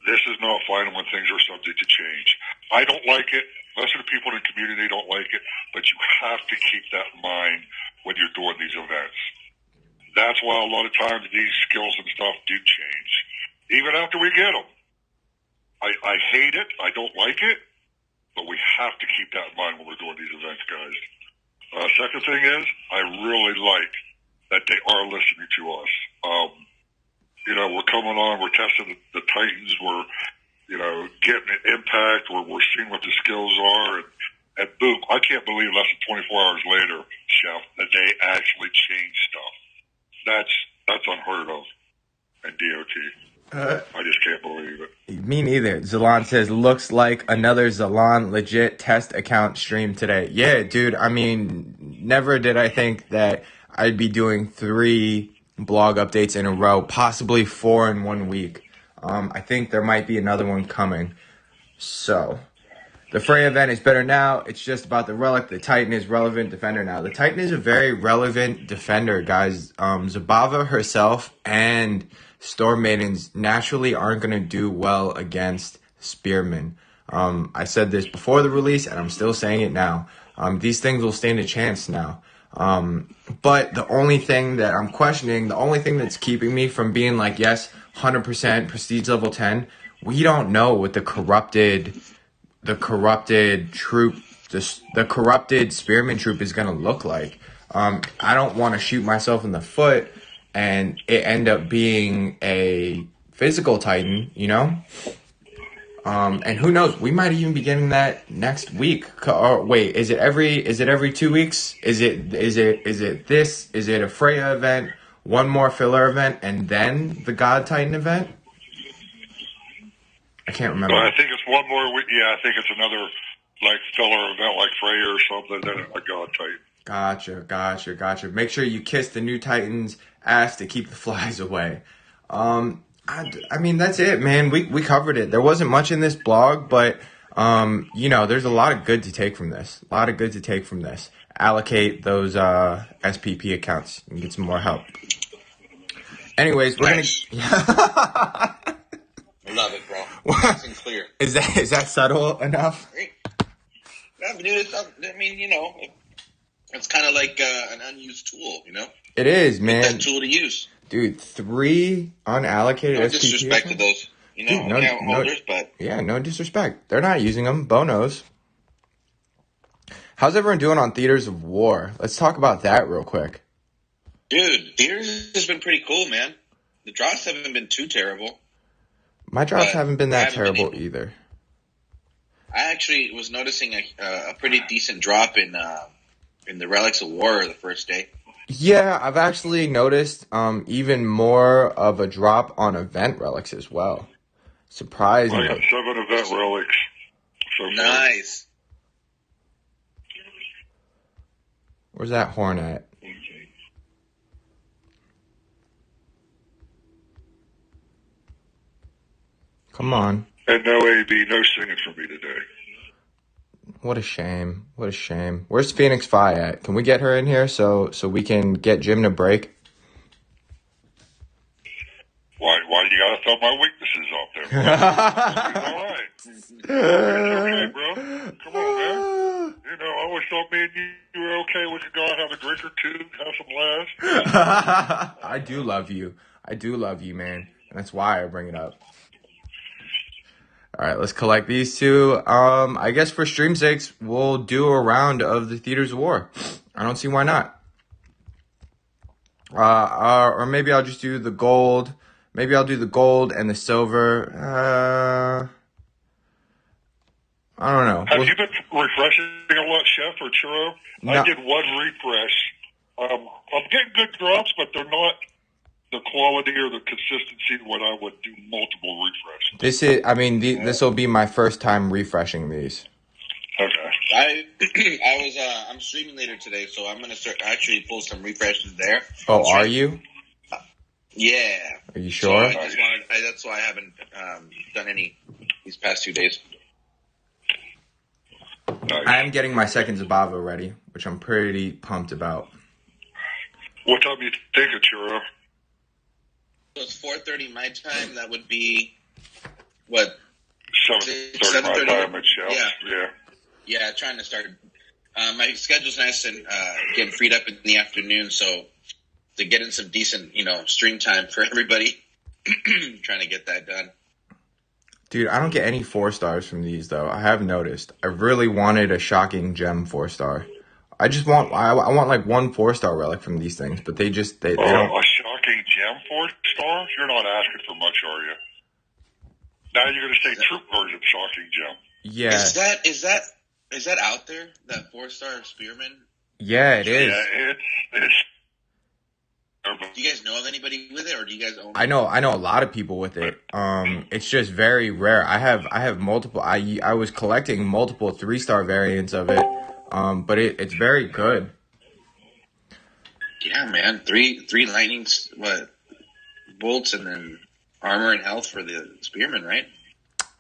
this is not final when things are subject to change. I don't like it. Most of the people in the community don't like it, but you have to keep that in mind when you're doing these events. That's why a lot of times these skills and stuff do change, even after we get them. I hate it. I don't like it, but we have to keep that in mind when we're doing these events, guys. Second thing is, I really like that they are listening to us. We're coming on, we're testing the Titans, we're, getting an impact, we're seeing what the skills are, and boom, I can't believe less than 24 hours later, Chef, that they actually changed stuff. That's unheard of in DOT. I just can't believe it. Me neither. Zalon says, looks like another Zalon legit test account stream today. Yeah, dude, I mean, never did I think that I'd be doing 3 blog updates in a row, possibly 4 in 1 week. I think there might be another one coming. So, the Freya event is better now. It's just about the relic. The Titan is relevant defender now. The Titan is a very relevant defender, guys. Zabava herself and Storm Maidens naturally aren't going to do well against Spearmen. I said this before the release, and I'm still saying it now. These things will stand a chance now. But the only thing that I'm questioning, the only thing that's keeping me from being like, yes, 100% Prestige level 10, we don't know what the corrupted troop, the corrupted Spearman troop is going to look like. I don't want to shoot myself in the foot and it end up being a physical Titan, and who knows, we might even be getting that next week. Or wait, is it every 2 weeks? Is it a Freya event, one more filler event, and then the God Titan event? I can't remember. I think it's one more week. Yeah, I think it's another filler event like Freya or something, then a God Titan. Gotcha. Make sure you kiss the new Titan's ass to keep the flies away. I mean, that's it, man. We covered it. There wasn't much in this blog, but, there's a lot of good to take from this. Allocate those SPP accounts and get some more help. Anyways, we're nice. I love it, bro. Nice and clear. Is that subtle enough? Yeah, dude, it's kind of like an unused tool, It is, man. That tool to use. Dude, 3 unallocated SPP. No disrespect to those, account holders, but... Yeah, no disrespect. They're not using them. Bo knows. How's everyone doing on Theaters of War? Let's talk about that real quick. Dude, Theaters has been pretty cool, man. The drops haven't been too terrible. My drops haven't been that terrible either. I actually was noticing a pretty decent drop in the Relics of War the first day. Yeah, I've actually noticed even more of a drop on event relics as well. Surprising. I got 7 event relics. So nice. Where's that horn at? Come on. And no AB, no singing for me today. What a shame. Where's Phoenix Fi at? Can we get her in here so we can get Jim to break? Why gotta throw my weaknesses out there, bro. All right. It's okay, bro. Come on, man. You know, I always thought me and you were okay. We could go out and have a drink or two, have some laughs. I do love you. I do love you, man. And that's why I bring it up. All right, let's collect these two. I guess for stream sakes, we'll do a round of the Theaters of War. I don't see why not. Or maybe I'll just do the gold. Maybe I'll do the gold and the silver. I don't know. Have you been refreshing a lot, Chef or Churro? No. I did one refresh. I'm getting good drops, but they're not the quality or the consistency when I would do multiple refreshes. This will be my first time refreshing these. Okay. I'm streaming later today, so I'm gonna actually pull some refreshes there. Oh, are you? Yeah. Are you sure? So that's why I haven't done any these past 2 days. I am getting my second Zabava ready, which I'm pretty pumped about. What time do you think it, Churro? So it's 4:30 my time. That would be what? 7:30 my time at Chef. Yeah. Trying to start. My schedule's nice and getting freed up in the afternoon, so to get in some decent, stream time for everybody. Trying to get that done. Dude, I don't get any 4 stars from these though. I have noticed. I really wanted a shocking gem 4-star. I want like 1 4-star relic from these things, but they don't. A shocking gem 4-star? You're not asking for much, are you? Now you're going to say troop version shocking gem. Yeah. Is that out there? That 4-star spearman? Yeah, it is. Yeah, it's. Do you guys know of anybody with it, or do you guys own it? I know a lot of people with it. It's just very rare. I have multiple. I was collecting multiple 3-star variants of it. But it's very good. Yeah, man. Three lightning bolts and then armor and health for the spearman, right?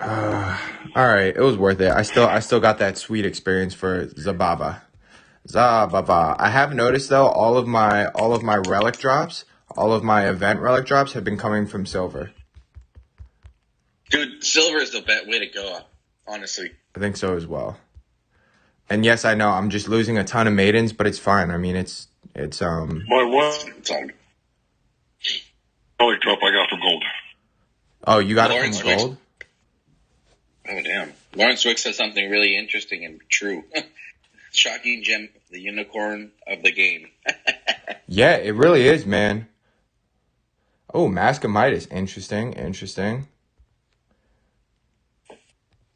All right, it was worth it. I still got that sweet experience for Zabava. I have noticed though, all of my relic drops, all of my event relic drops have been coming from silver. Dude, silver is the best way to go, honestly. I think so as well. And yes, I know I'm just losing a ton of maidens, but it's fine. I mean, it's My what? Relic drop I got from gold. Oh, you got Lawrence it from gold? Oh, damn. Lawrence Wick said something really interesting and true. Shocking gem, the unicorn of the game. Yeah, it really is, man. Oh, Mask of Midas. Interesting.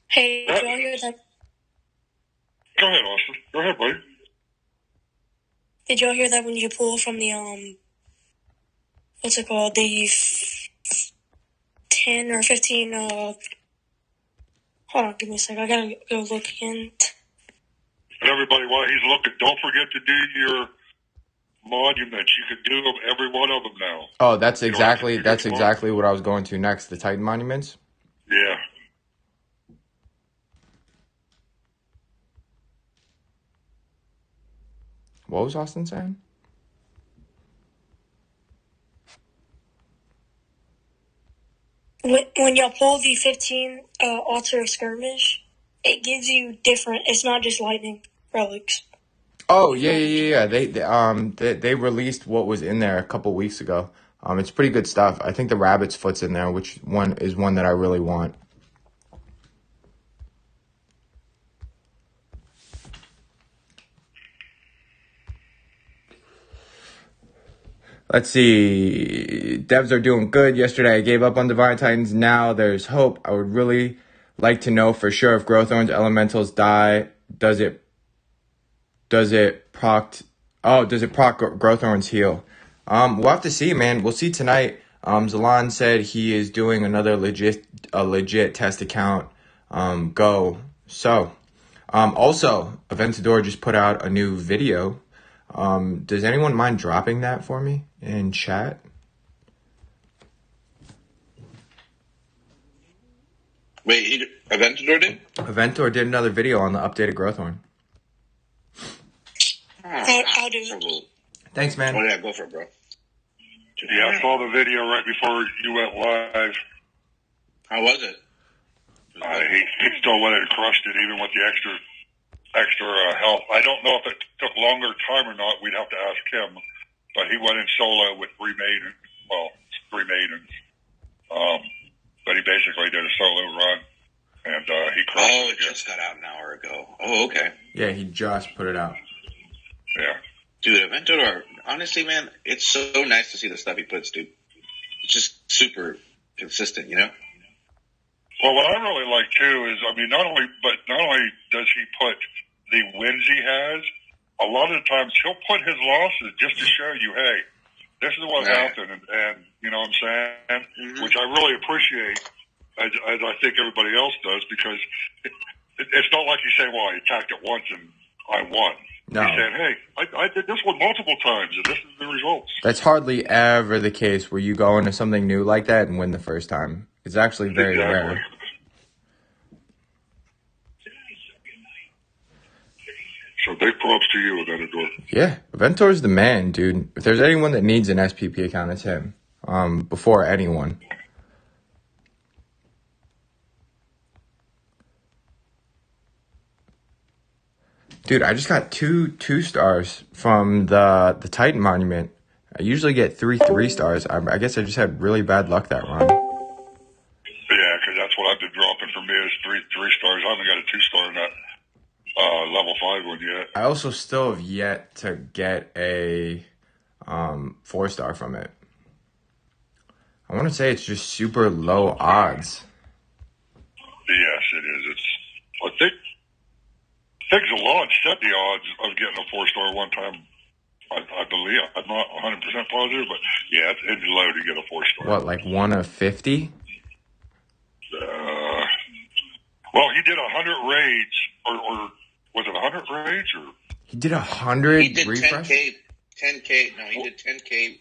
Hey, did y'all hear that? Go ahead, Austin. Go ahead, buddy. Did y'all hear that when you pull from the, what's it called? The 10 or 15, hold on, give me a sec. I gotta go look again. And everybody, while he's looking, don't forget to do your monuments. You can do them, every one of them now. Oh, that's exactly what I was going to next. The Titan monuments. Yeah. What was Austin saying? When y'all pull the 15 altar of skirmish, it gives you different. It's not just lightning relics. Oh yeah. They released what was in there a couple weeks ago. It's pretty good stuff. I think the rabbit's foot's in there, which one that I really want. Let's see. Devs are doing good. Yesterday I gave up on Divine Titans. Now there's hope. I would really like to know for sure if Growthorn's elementals die. Does it proc Growthorn's heal? We'll have to see, man. We'll see tonight. Zalan said he is doing another legit test account. Go. So, also, Aventador just put out a new video. Does anyone mind dropping that for me in chat? Wait, Aventador did? Aventador did another video on the updated Growthorn. I'll do it. Thanks, man. Oh, yeah, go for it, bro. Yeah, I saw the video right before you went live. How was it? He still went and crushed it, even with the extra help. I don't know if it took longer time or not. We'd have to ask him. But he went in solo with three maidens. But he basically did a solo run, and he crushed it. It just got out an hour ago. Oh, okay. Yeah, he just put it out. Yeah. Dude, Aventador, honestly, man, it's so nice to see the stuff he puts, dude. It's just super consistent, you know? Well, what I really like too is, I mean, not only does he put the wins he has, a lot of the times he'll put his losses just to show you, hey, this is what happened, and you know what I'm saying? Mm-hmm. Which I really appreciate, as I think everybody else does, because it's not like you say, well, I attacked it once and I won. No. He said, hey, I did this one multiple times, and this is the results. That's hardly ever the case where you go into something new like that and win the first time. It's actually very rare. So big props to you, Aventador. Yeah, Aventador's the man, dude. If there's anyone that needs an SPP account, it's him. Before anyone. Dude, I just got two stars from the Titan Monument. I usually get three stars. I guess I just had really bad luck that run. Yeah, because that's what I've been dropping for me is three stars. I haven't got a 2-star in that level 5 one yet. I also still have yet to get a 4-star from it. I want to say it's just super low odds. Yes, it is. I think Zalon set the odds of getting a 4-star one time. I believe. I'm not 100% positive, but yeah, it's low to get a 4-star. What, like 1 of 50? Well, he did 100 raids, or was it 100 raids? Or he did 100 He did refresh? 10K. No, he did 10K.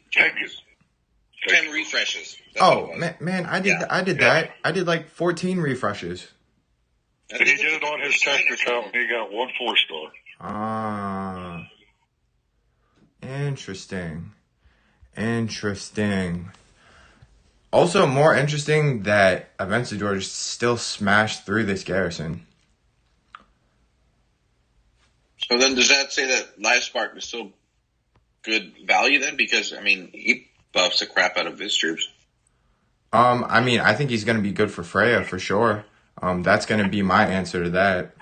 10 refreshes. That's man, I did that. I did like 14 refreshes. And he did it on his test account, and he got 1 4-star. Ah. Interesting. Also, more interesting that Aventador still smashed through this garrison. So then does that say that LiveSpark is still good value then? Because, I mean, he buffs the crap out of his troops. I mean, I think he's going to be good for Freya for sure. That's going to be my answer to that.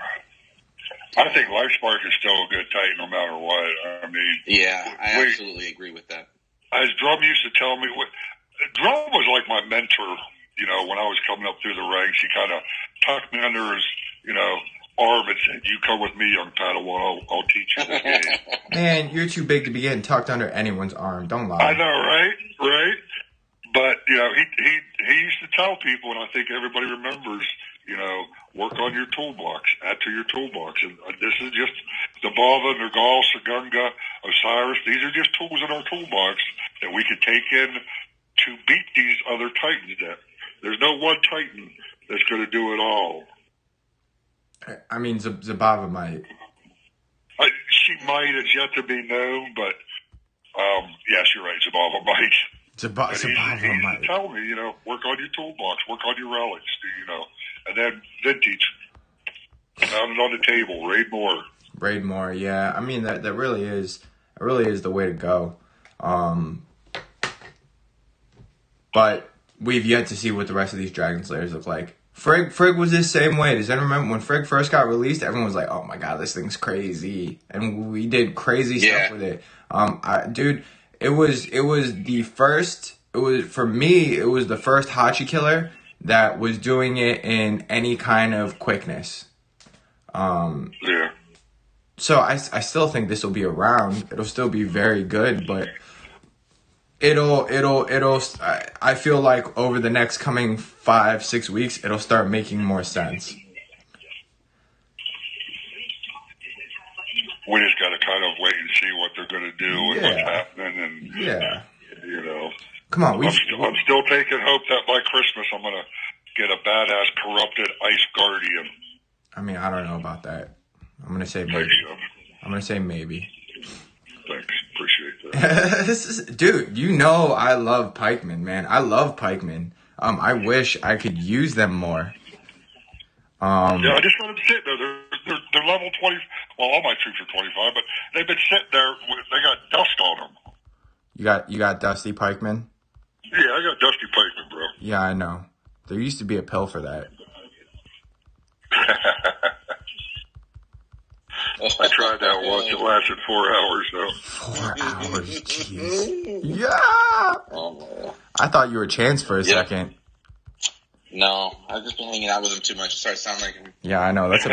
I think LifeSpark is still a good Titan no matter what. I mean, yeah, I absolutely agree with that. As Drum used to tell me, Drum was like my mentor. You know, when I was coming up through the ranks, he kind of tucked me under his, arm and said, "You come with me, young Padawan. I'll teach you the game." Man, you're too big to be getting tucked under anyone's arm. Don't lie. I know, right? But he used to tell people, and I think everybody remembers. Work on your toolbox, add to your toolbox. And this is just the Bava, Nergal, Sagunga, Osiris. These are just tools in our toolbox that we could take in to beat these other Titans. There's no one Titan that's going to do it all. I mean, Zabava might. She might. It's yet to be known, but yes, you're right. Zabava might. Zabava might. Tell me, work on your toolbox, work on your relics, and then vintage. Found it on the table. Raid more. Yeah. I mean, that really is the way to go. But we've yet to see what the rest of these Dragon Slayers look like. Frigg was the same way. Does anyone remember when Frigg first got released? Everyone was like, "Oh my god, this thing's crazy," and we did crazy stuff with it. Dude, it was the first. For me, it was the first Hachi killer that was doing it in any kind of quickness. Yeah. So I still think this will be around. It'll still be very good, but I feel like over the next coming 5-6 weeks, it'll start making more sense. We just got to kind of wait and see what they're going to do and what's happening, and Come on, I'm still taking hope that by Christmas I'm going to get a badass corrupted Ice Guardian. I mean, I don't know about that. I'm going to say maybe. I'm going to say maybe. Thanks. Appreciate that. Dude, you know I love pikemen, man. I love pikemen. I wish I could use them more. Yeah, I just let them sit there. They're level 20. Well, all my troops are 25, but they've been sitting there. They got dust on them. You got dusty pikemen? Yeah, I got dusty pikemen, bro. Yeah, I know. There used to be a pill for that. I tried that once. It lasted 4 hours, though. 4 hours, jeez. Yeah! I thought you were Chance for a second. No, I've just been hanging out with him too much. It starts sounding like him. Yeah, I know. That's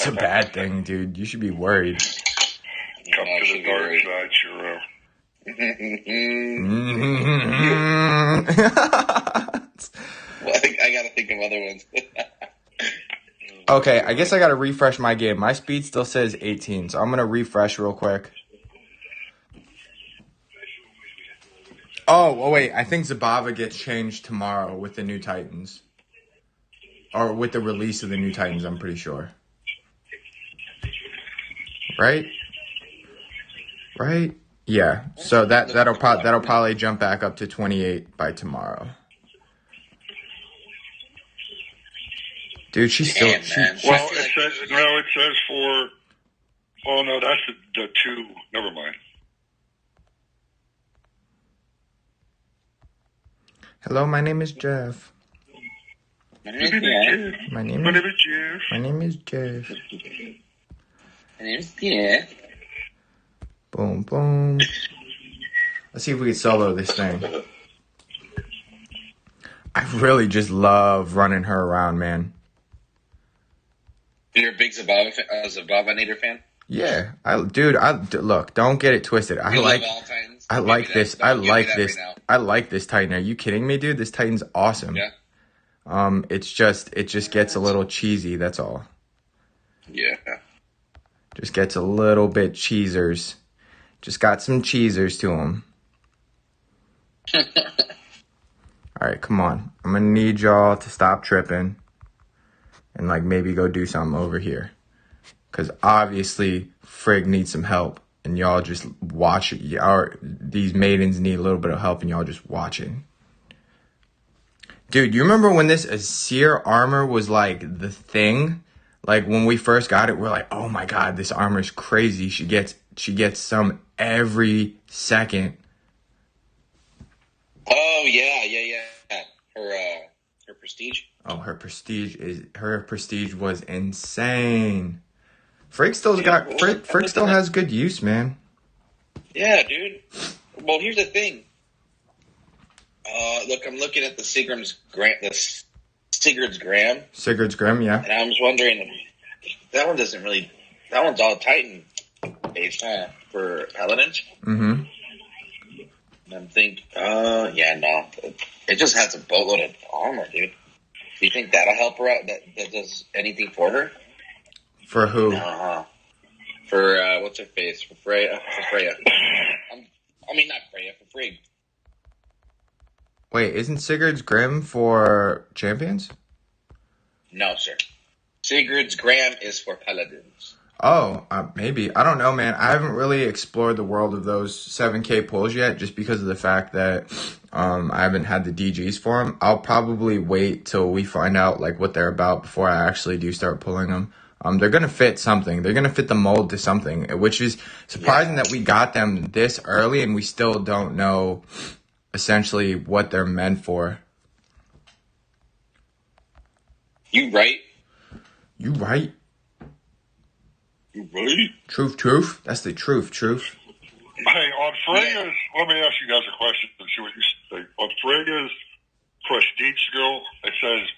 a bad thing, dude. You should be worried. Come to the dark side, Shiro. I gotta think of other ones. Okay, I guess I gotta refresh my game. My speed still says 18, so I'm gonna refresh real quick. Oh, wait. I think Zabava gets changed tomorrow with the new Titans. Or with the release of the new Titans, I'm pretty sure. Right? Yeah. So that'll probably jump back up to 28 by tomorrow. Dude, she's still. Well, it says for. Oh no, that's the 2. Never mind. Hello, my name is Jeff. My name is Jeff. My name is Jeff. My name is Jeff. Boom, boom. Let's see if we can solo this thing. I really just love running her around, man. You're a big Zabavanator fan? Yeah, look, don't get it twisted. I like this Titan. Are you kidding me, dude? This Titan's awesome. Yeah. It just gets a little cheesy, that's all. Yeah. Just gets a little bit cheesers. Just got some cheesers to him. Alright, come on. I'm gonna need y'all to stop tripping. And maybe go do something over here. Because obviously, Frigg needs some help. And y'all just watch it. These maidens need a little bit of help and y'all just watching. Dude, you remember when this Asir armor was the thing? When we first got it, we're like, oh my god, this armor is crazy. She gets some every second. Oh yeah. Her prestige. Oh, her prestige was insane. Frigg still has good use, man. Yeah, dude. Well, here's the thing. Look, I'm looking at the Sigurd's Gram. Sigurd's Grim, yeah. And I was wondering, that one's all Titan based for Paladins. Mm-hmm. And I'm thinking, no. It just has a boatload of armor, dude. Do you think that'll help her out? That does anything for her? For who? For, what's her face? For Freya. Not Freya, for Frigg. Wait, isn't Sigurd's Grim for champions? No, sir. Sigurd's Gram is for Paladins. Oh, maybe. I don't know, man. I haven't really explored the world of those 7K pulls yet, just because of the fact that I haven't had the DGs for them. I'll probably wait till we find out what they're about before I actually do start pulling them. They're gonna fit something. They're gonna fit the mold to something, which is surprising that we got them this early and we still don't know essentially what they're meant for. You right? Truth. That's the truth. Hey, on Freya's, let me ask you guys a question and see what you think. On Freya's prestige skill, it says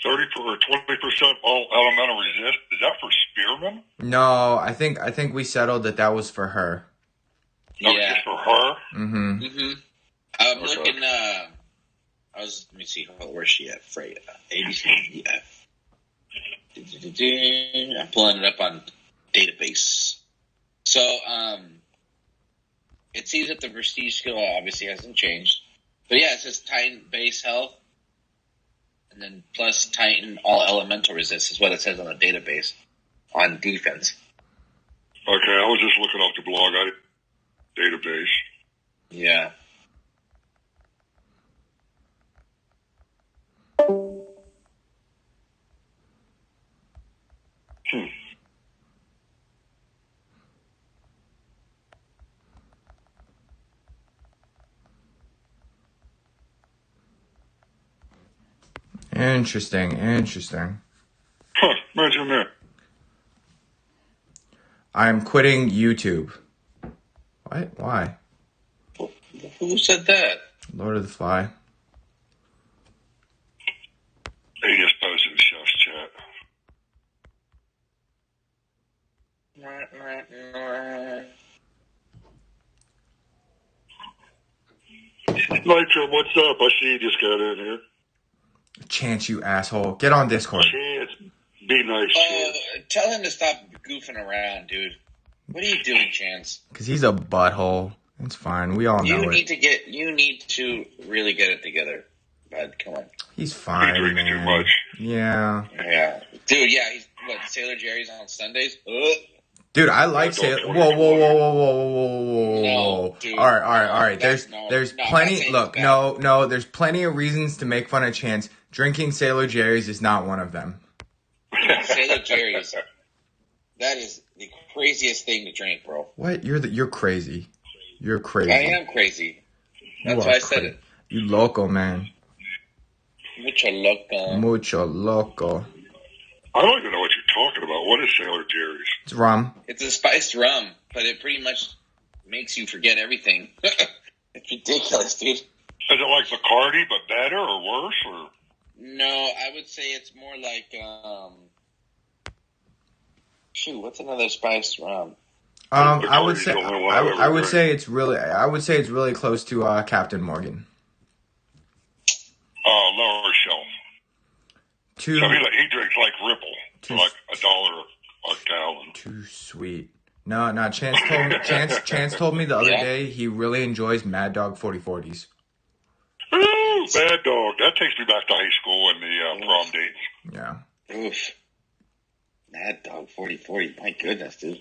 30 or 20% all elemental resist. Is that for spearmen? No, I think we settled that was for her. No, yeah. Just for her? Mm-hmm. Mm-hmm. I'm looking, let me see, where's she at? Freya. ABCDF. I'm pulling it up on database. So, it seems that the prestige skill obviously hasn't changed. But yeah, it says Titan base health, and then plus Titan all elemental resist is what it says on the database on defense. Okay, I was just looking off the blog database. Yeah. Interesting. Huh, imagine that. I'm quitting YouTube. What? Why? Who said that? Lord of the Fly. He just posted the chef's chat. Nitro, what's up? I see you just got in here. Chance, you asshole. Get on Discord. Chance, be nice, Chance. Tell him to stop goofing around, dude. What are you doing, Chance? Because he's a butthole. It's fine. We all know You it. need to really get it together, bud. Come on. He's fine, He drinks man. too much. Yeah. Yeah. Dude, yeah, he's, Sailor Jerry's on Sundays? Dude, I like Sailor. Whoa. No, dude. All right. There's plenty. Look, there's plenty of reasons to make fun of Chance. Drinking Sailor Jerry's is not one of them. Sailor Jerry's. That is the craziest thing to drink, bro. What? You're crazy. You're crazy. I am crazy. That's why I said it. You loco, man. Mucho loco. Mucho loco. I don't even know what you're talking about. What is Sailor Jerry's? It's rum. It's a spiced rum, but it pretty much makes you forget everything. It's ridiculous, dude. Is it like Bacardi, but better or worse? Or No, I would say it's more like, what's another spiced rum? I would say it's really close to Captain Morgan. Lower shelf. So he drinks like Ripple for like $1 a gallon. Too sweet. No. Chance told me the other day he really enjoys Mad Dog 4040s. Ooh, Mad Dog. That takes me back to high school and the prom dates. Yeah. Oof. Mad Dog 4040. My goodness, dude.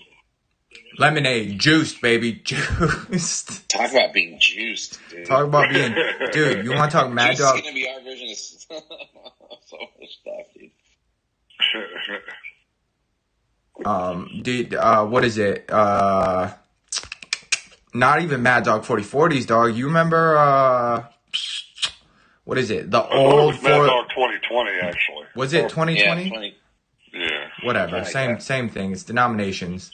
Lemonade, juiced, baby, juiced. Talk about being juiced, dude. Dude, you want to talk Mad Dog? It's gonna be our version of so much stuff, dude. What is it? Not even Mad Dog 4040s, dog. You remember, what is it? The old Mad Dog 2020, actually. Was it 2020? Yeah, 20. Yeah. Whatever, same thing. It's denominations.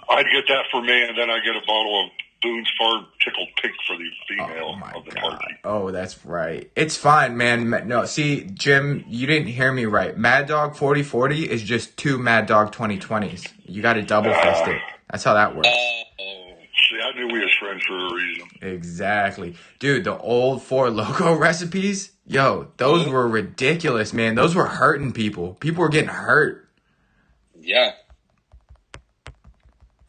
I'd get that for me, and then I get a bottle of Boone's Farm Tickled Pink for the female of the party. Oh, that's right. It's fine, man. No, see, Jim, you didn't hear me right. Mad Dog 4040 is just 2 Mad Dog 2020s. You got to double fist it. That's how that works. See, I knew we was friends for a reason. Exactly. Dude, the old 4 Loco recipes, yo, those were ridiculous, man. Those were hurting people. People were getting hurt. Yeah.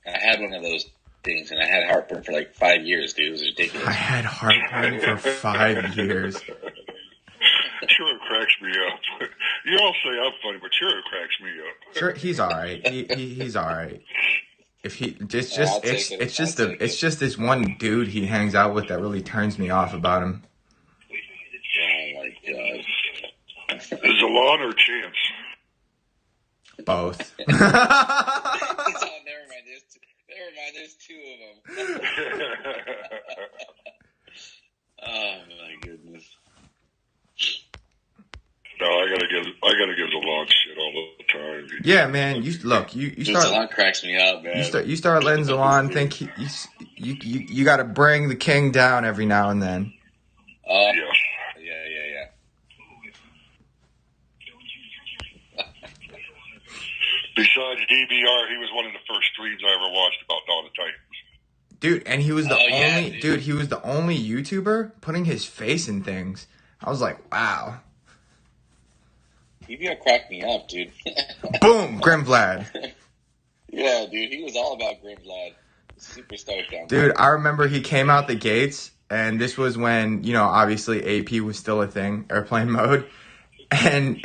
I had one of those things, and I had heartburn for like 5 years, dude. It was ridiculous. I had heartburn for 5 years. Sure cracks me up. You all say I'm funny, but sure cracks me up. Sure, he's all right. He's all right. If he it's just this one dude he hangs out with that really turns me off about him. Oh my god. Is it Lon or Chance? Both. Never mind. There's 2 of them. Oh my goodness. No, I gotta give the Lon shit all the time. Yeah, man. You start. Zalon cracks me up, man. You start letting Zalon think you got to bring the king down every now and then. Yeah. Besides DBR, he was one of the first streams I ever watched about Dawn of Titans. Dude, and he was he was the only YouTuber putting his face in things. I was like, wow. DBR cracked me up, dude. Boom, Grim Vlad. Yeah, dude, he was all about Grim Vlad. Super stoked on Dude, I remember he came out the gates, and this was when, obviously AP was still a thing, airplane mode. And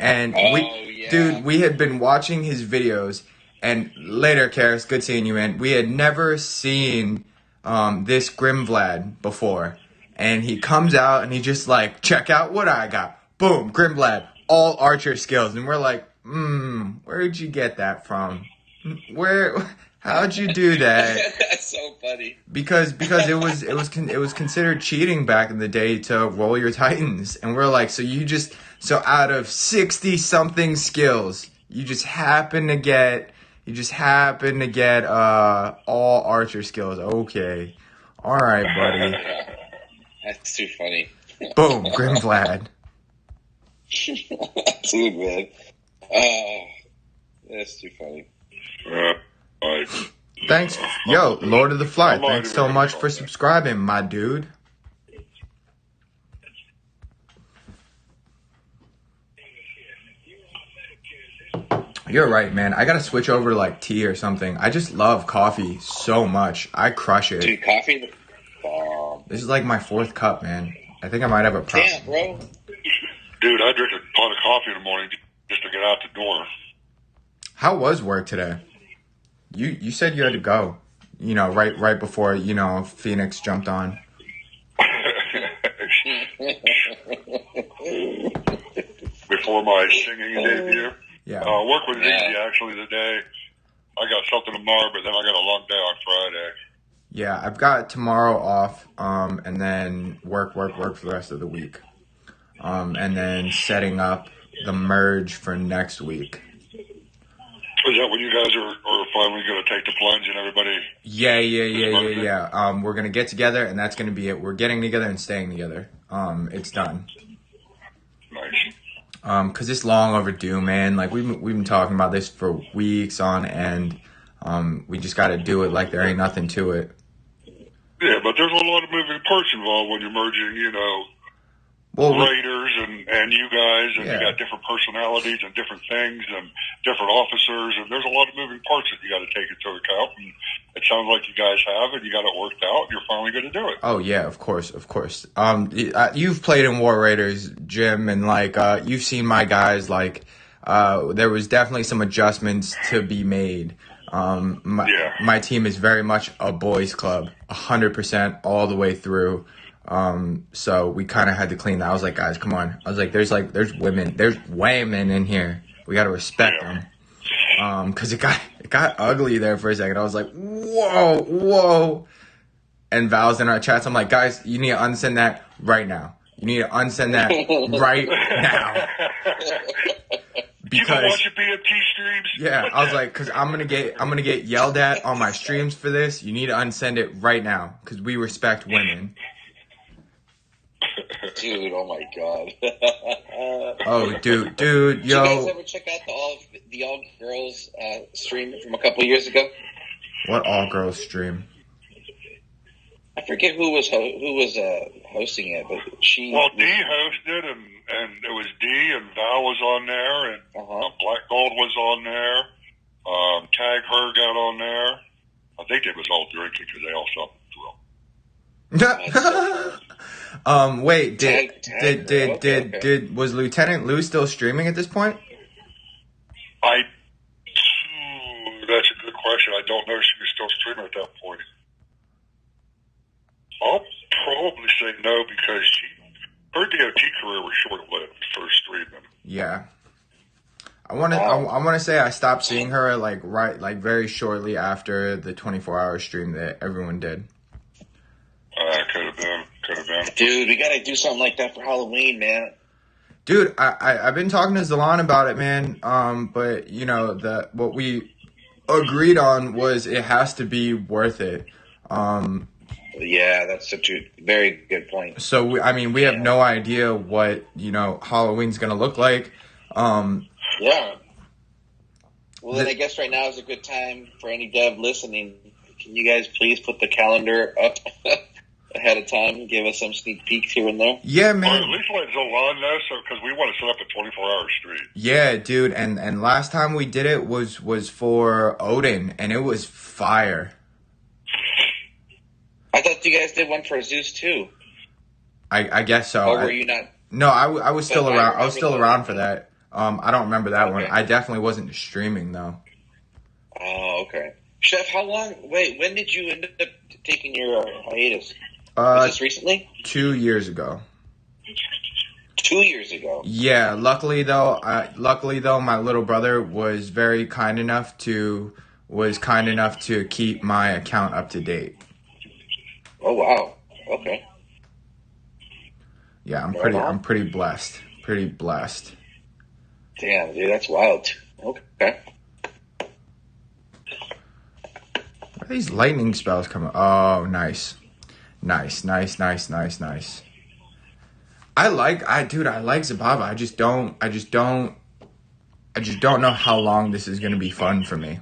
we had been watching his videos, and later, Karis, good seeing you, man. We had never seen this Grimvlad before, and he comes out and he just like, check out what I got. Boom, Grimvlad, all archer skills, and we're like, where'd you get that from? How'd you do that? That's so funny. Because it was considered cheating back in the day to roll your titans, and we're like, so out of 60 something skills, you just happen to get all archer skills. Okay, all right, buddy. That's too funny. Boom, Grimvlad. Dude, man. Oh, that's too funny. Thanks. Yo, Lord of the Fly, thanks so much for subscribing, my dude. You're right, man. I gotta switch over to like tea or something. I just love coffee so much. I crush it. Dude, coffee? This is like my 4th cup, man. I think I might have a problem. Damn, bro. Dude, I drink a pot of coffee in the morning just to get out the door. How was work today? You said you had to go. You know, right before, Phoenix jumped on. Before my singing debut. Yeah. Work was easy actually today. I got something tomorrow, but then I got a long day on Friday. Yeah, I've got tomorrow off, and then work for the rest of the week. And then setting up the merge for next week. Is that when you guys are finally going to take the plunge and everybody? Yeah. We're going to get together, and that's going to be it. We're getting together and staying together. It's done. Nice. Because it's long overdue, man. Like, we've been talking about this for weeks on end. We just got to do it like there ain't nothing to it. Yeah, but there's a lot of moving parts involved when you're merging, Raiders and you guys, and you got different personalities and different things and different officers, and there's a lot of moving parts that you got to take into account. And it sounds like you guys have, and you got it worked out, and you're finally going to do it. Oh yeah, of course. You've played in War Raiders, Jim, and you've seen my guys. There was definitely some adjustments to be made. My team is very much a boys' club, 100% all the way through. So we kind of had to clean that. I was like, guys, come on. I was like, there's women in here. We got to respect them. Cause it got ugly there for a second. I was like, whoa. And Val's in our chats. I'm like, guys, you need to unsend that right now. You need to unsend that right now. You can watch your BMT streams. Yeah, I was like, cause I'm gonna get yelled at on my streams for this. You need to unsend it right now, cause we respect women. Dude, oh my god. Oh, dude, yo. Did you guys yo. ever check out the all girls stream from a couple years ago? What all girls stream? I forget who was hosting it, but she. Well, D hosted, and it was D, and Val was on there, and Black Gold was on there. Tag Her got on there. I think it was all drinking because they all stopped. Wait, was Lieutenant Lou still streaming at this point? That's a good question. I don't know if she was still streaming at that point. I'll probably say no because her DOT career was short-lived for streaming. Yeah. I want to say I stopped seeing her very shortly after the 24-hour stream that everyone did. Could have been. Dude, we gotta do something like that for Halloween, man. Dude, I've been talking to Zalan about it, man. But what we agreed on was it has to be worth it. Yeah, that's such a very good point. So we have no idea what Halloween's gonna look like. Yeah. Well, then I guess right now is a good time for any dev listening. Can you guys please put the calendar up ahead of time and give us some sneak peeks here and there? Yeah, man. Or at least let Zolan know, because we want to set up a 24-hour stream. Yeah, dude. And last time we did it was for Odin, and it was fire. I thought you guys did one for Zeus too. I guess so. Or were you not? No, I was still around. I was still around for that. I don't remember that one. I definitely wasn't streaming though. Oh, okay. Chef, how long? Wait, when did you end up taking your hiatus? Was this recently? 2 years ago. 2 years ago. Yeah. Luckily though, my little brother was kind enough to keep my account up to date. Oh wow. Okay. Yeah, I'm pretty blessed. Pretty blessed. Damn, dude, that's wild. Okay. Where are these lightning spells coming? Oh, nice. Nice. I like Zababa. I just don't know how long this is gonna be fun for me.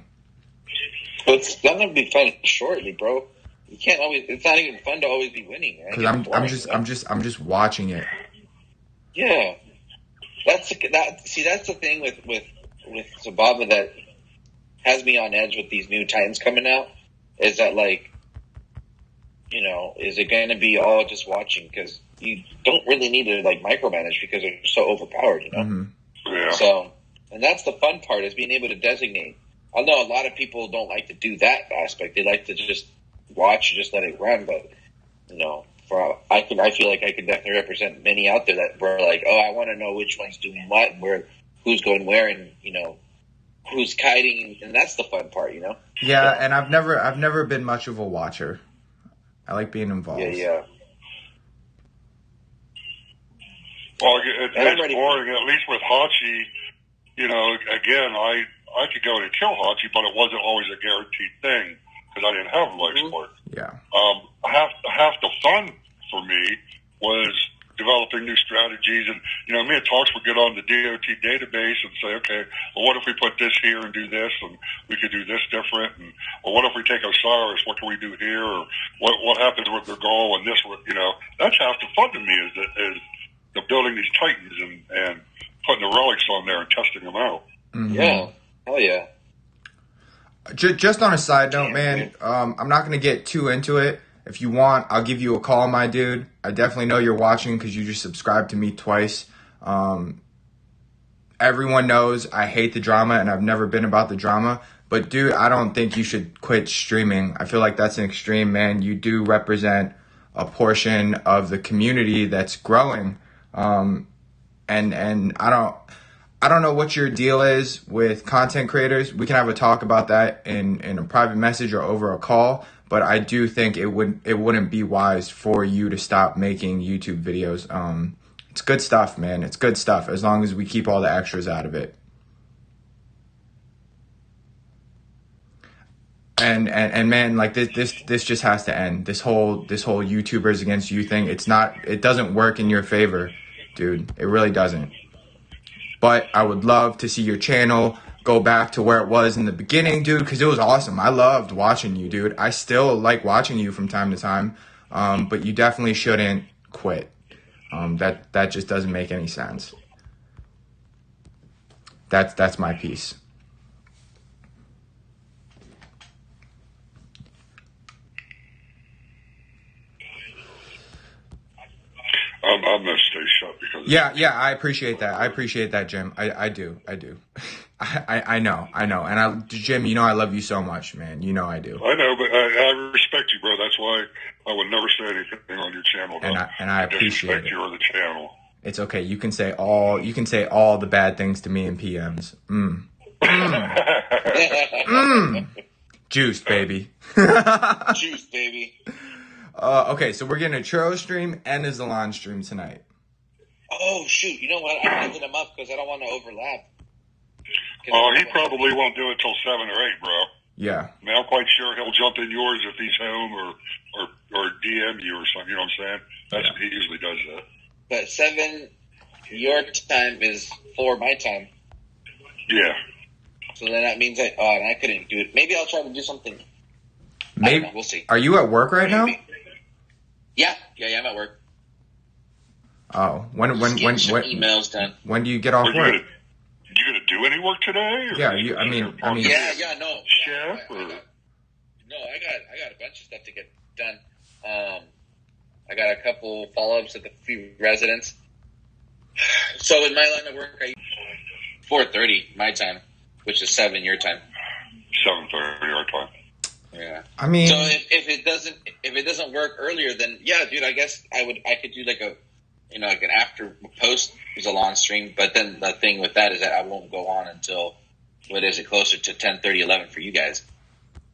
Well, it's gonna be fun shortly, bro. You can't always. It's not even fun to always be winning, right? Because I'm just watching it. Yeah, that's the thing with Zababa that has me on edge with these new Titans coming out. Is that like, is it going to be all just watching? Because you don't really need to like micromanage because they're so overpowered, Mm-hmm. Yeah. So, and that's the fun part is being able to designate. I know a lot of people don't like to do that aspect. They like to just watch and just let it run. But I feel like I can definitely represent many out there that were like, oh, I want to know which one's doing what and who's going where, and who's kiting, and that's the fun part, Yeah, and I've never been much of a watcher. I like being involved. Yeah. Well, it's boring, at least with Hachi. Again, I could go to kill Hachi, but it wasn't always a guaranteed thing because I didn't have life support. Yeah. Half the fun for me was developing new strategies, and me and Talks would get on the DOT database and say, okay, well, what if we put this here and do this, and we could do this different, and well, what if we take Osiris? What can we do here? Or what happens with their goal and this? That's half the fun to me is building these Titans and putting the relics on there and testing them out. Mm-hmm. Yeah, hell yeah. Just on a side note, man, I'm not going to get too into it. If you want, I'll give you a call, my dude. I definitely know you're watching because you just subscribed to me twice. Everyone knows I hate the drama, and I've never been about the drama. But, dude, I don't think you should quit streaming. I feel like that's an extreme, man. You do represent a portion of the community that's growing. And I don't know what your deal is with content creators. We can have a talk about that in a private message or over a call. But I do think it wouldn't be wise for you to stop making YouTube videos. It's good stuff, man. It's good stuff as long as we keep all the extras out of it. And man, like this just has to end. This whole YouTubers against you thing. It doesn't work in your favor, dude. It really doesn't. But I would love to see your channel go back to where it was in the beginning, dude, because it was awesome. I loved watching you, dude. I still like watching you from time to time, but you definitely shouldn't quit. That just doesn't make any sense. That's my piece. I'm gonna stay shut because Yeah, I appreciate that, Jim. I do. I know, and Jim, I love you so much, man. I do. I know, but I respect you, bro. That's why I would never say anything on your channel. And I appreciate it. You or the channel. It's okay. You can say all the bad things to me in PMs. JOOST, baby. JOOST, baby. Okay, so we're getting a churro stream and a Zalan stream tonight. Oh, shoot. You know what? I'm holding him up because I don't want to overlap. Oh, he probably won't do it till 7 or 8, bro. Yeah. I mean, I'm quite sure he'll jump in yours if he's home or DM you or something. You know what I'm saying? He usually does that. But 7 your time is 4 my time. Yeah. So then that means I couldn't do it. Maybe I'll try to do something. Maybe. We'll see. Are you at work right now? Yeah, I'm at work. Oh, when emails done. When do you get off work? You gonna do any work today? Or Yeah, no. Chef? Or? No, I got a bunch of stuff to get done. I got a couple follow-ups at the few residents. So in my line of work, 4:30 my time, which is 7 your time. 7:30 our time. Yeah. I mean, so if it doesn't work earlier, then yeah, dude, I guess I could do like an after post Zalon stream. But then the thing with that is that I won't go on until what is it, closer to 10:30, 11 for you guys.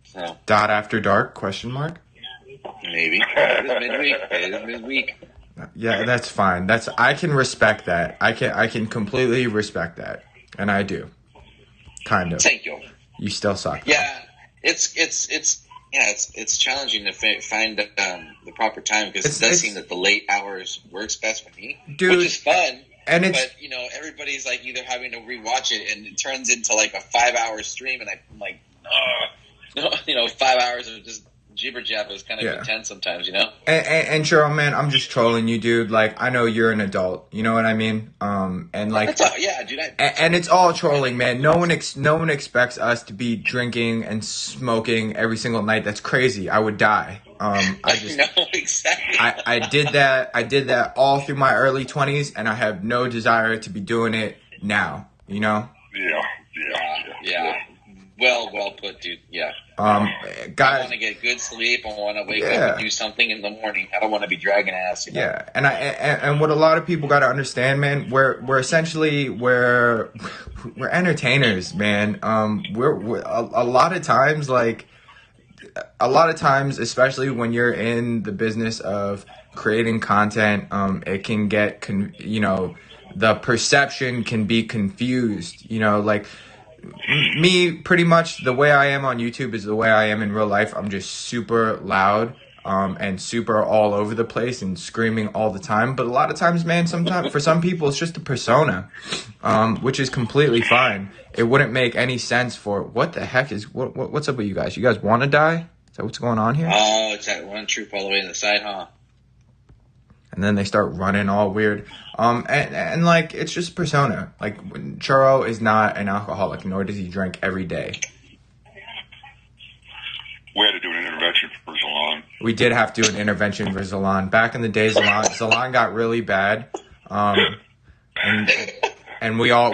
So dot after dark ? Maybe it is midweek. Yeah, that's fine. I can respect that. I can completely respect that, and I do. Kind of. Thank you. You still suck. Though. Yeah, it's challenging to find the proper time because it does seem that the late hours works best for me, dude, which is fun. And but everybody's like either having to rewatch it and it turns into like a 5-hour stream, and I'm like, 5 hours of just jibber jabber is kind of intense sometimes, And Cheryl, man, I'm just trolling you, dude. Like, I know you're an adult, you know what I mean? And like, yeah, dude. And it's all trolling, man. No one expects us to be drinking and smoking every single night. That's crazy. I would die. I know exactly. I did that. I did that all through my early 20s, and I have no desire to be doing it now. Yeah. Well put, dude. Yeah. Guys, I want to get good sleep. I want to wake up and do something in the morning. I don't want to be dragging ass. Yeah, and what a lot of people got to understand, man, we're essentially we're entertainers, man. We're a lot of times, especially when you're in the business of creating content, it can get the perception can be confused. Like. Me, pretty much the way I am on YouTube is the way I am in real life. I'm just super loud and super all over the place and screaming all the time. But a lot of times, man, sometimes for some people, it's just a persona, which is completely fine. It wouldn't make any sense for what the heck is what's up with you guys? You guys want to die? Is that what's going on here? Oh, it's that one troop all the way in the side, huh? And then they start running all weird. And like, it's just persona. Like, Churro is not an alcoholic, nor does he drink every day. We had to do an intervention for Zalon. We did have to do an intervention for Zalon. Back in the day, Zalon got really bad. And we all